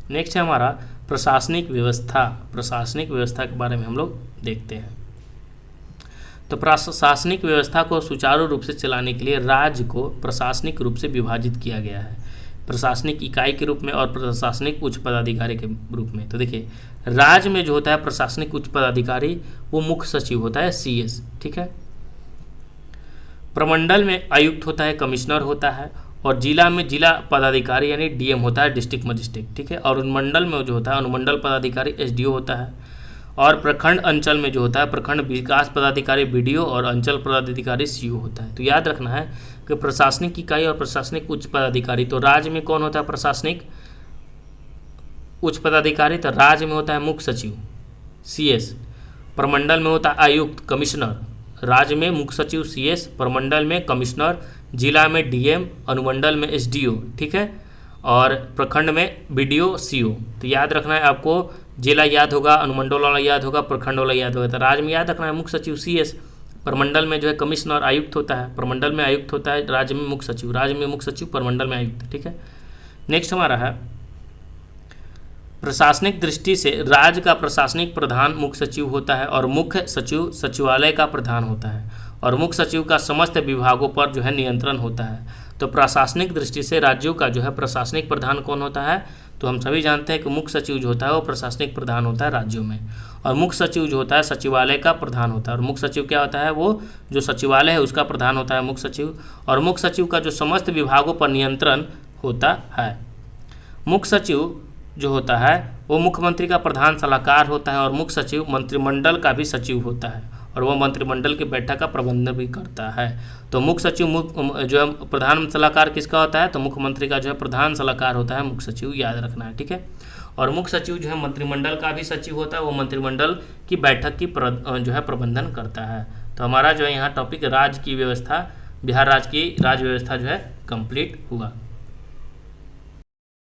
नेक्स्ट है हमारा प्रशासनिक व्यवस्था। प्रशासनिक व्यवस्था के बारे में हम लोग देखते हैं। तो प्रशासनिक व्यवस्था को सुचारू रूप से चलाने के लिए राज्य को प्रशासनिक रूप से विभाजित किया गया है, प्रशासनिक इकाई के रूप में और प्रशासनिक उच्च पदाधिकारी के रूप में। तो देखिए, राज्य में जो होता है प्रशासनिक उच्च पदाधिकारी वो मुख्य सचिव होता है, CS, ठीक है। प्रमंडल में आयुक्त होता है, कमिश्नर होता है, और जिला में जिला पदाधिकारी यानी DM होता है, डिस्ट्रिक्ट मजिस्ट्रेट, ठीक है। और अनुमंडल में जो होता है अनुमंडल पदाधिकारी SDO होता है। और प्रखंड अंचल में जो होता है प्रखंड विकास पदाधिकारी BDO और अंचल पदाधिकारी CO होता है। तो याद रखना है कि प्रशासनिक इकाई और प्रशासनिक उच्च पदाधिकारी, तो राज्य में कौन होता है प्रशासनिक उच्च पदाधिकारी? तो राज्य में होता है मुख्य सचिव CS, प्रमंडल में होता है आयुक्त कमिश्नर, राज्य में मुख्य सचिव CS, प्रमंडल में कमिश्नर, जिला में DM, अनुमंडल में SDO, ठीक है, और प्रखंड में BDO CO। तो याद रखना है आपको, जिला याद होगा, अनुमंडल वाला याद होगा, प्रखंड वाला याद होगा। तो राज्य में याद रखना है मुख्य सचिव CS, प्रमंडल में जो है कमिश्नर आयुक्त होता है, प्रमंडल में आयुक्त होता है, राज्य में मुख्य सचिव, राज्य में मुख्य सचिव, प्रमंडल में आयुक्त, ठीक है। नेक्स्ट हमारा है प्रशासनिक दृष्टि से राज्य का प्रशासनिक प्रधान मुख्य सचिव होता है और मुख्य सचिव सचिवालय का प्रधान होता है और मुख्य सचिव का समस्त विभागों पर जो है नियंत्रण होता है। तो प्रशासनिक दृष्टि से राज्यों का जो है प्रशासनिक प्रधान कौन होता है? तो हम सभी जानते हैं कि मुख्य सचिव जो होता है वो प्रशासनिक प्रधान होता है राज्यों में, और मुख्य सचिव जो होता है सचिवालय का प्रधान होता है। और मुख्य सचिव क्या होता है? वो जो सचिवालय है उसका प्रधान होता है मुख्य सचिव, और मुख्य सचिव का जो समस्त विभागों पर नियंत्रण होता है। मुख्य सचिव जो होता है वो मुख्यमंत्री का प्रधान सलाहकार होता है, और मुख्य सचिव मंत्रिमंडल का भी सचिव होता है और वह मंत्रिमंडल की बैठक का प्रबंधन भी करता है। तो मुख्य सचिव जो है प्रधान सलाहकार किसका होता है? तो मुख्यमंत्री का जो है प्रधान सलाहकार होता है मुख्य सचिव, याद रखना है, ठीक है। और मुख्य सचिव जो है मंत्रिमंडल का भी सचिव होता है, वो मंत्रिमंडल की बैठक की जो है प्रबंधन करता है। तो हमारा जो है यहाँ टॉपिक राज्य की व्यवस्था, बिहार राज्य की राज्य व्यवस्था जो है कंप्लीट हुआ।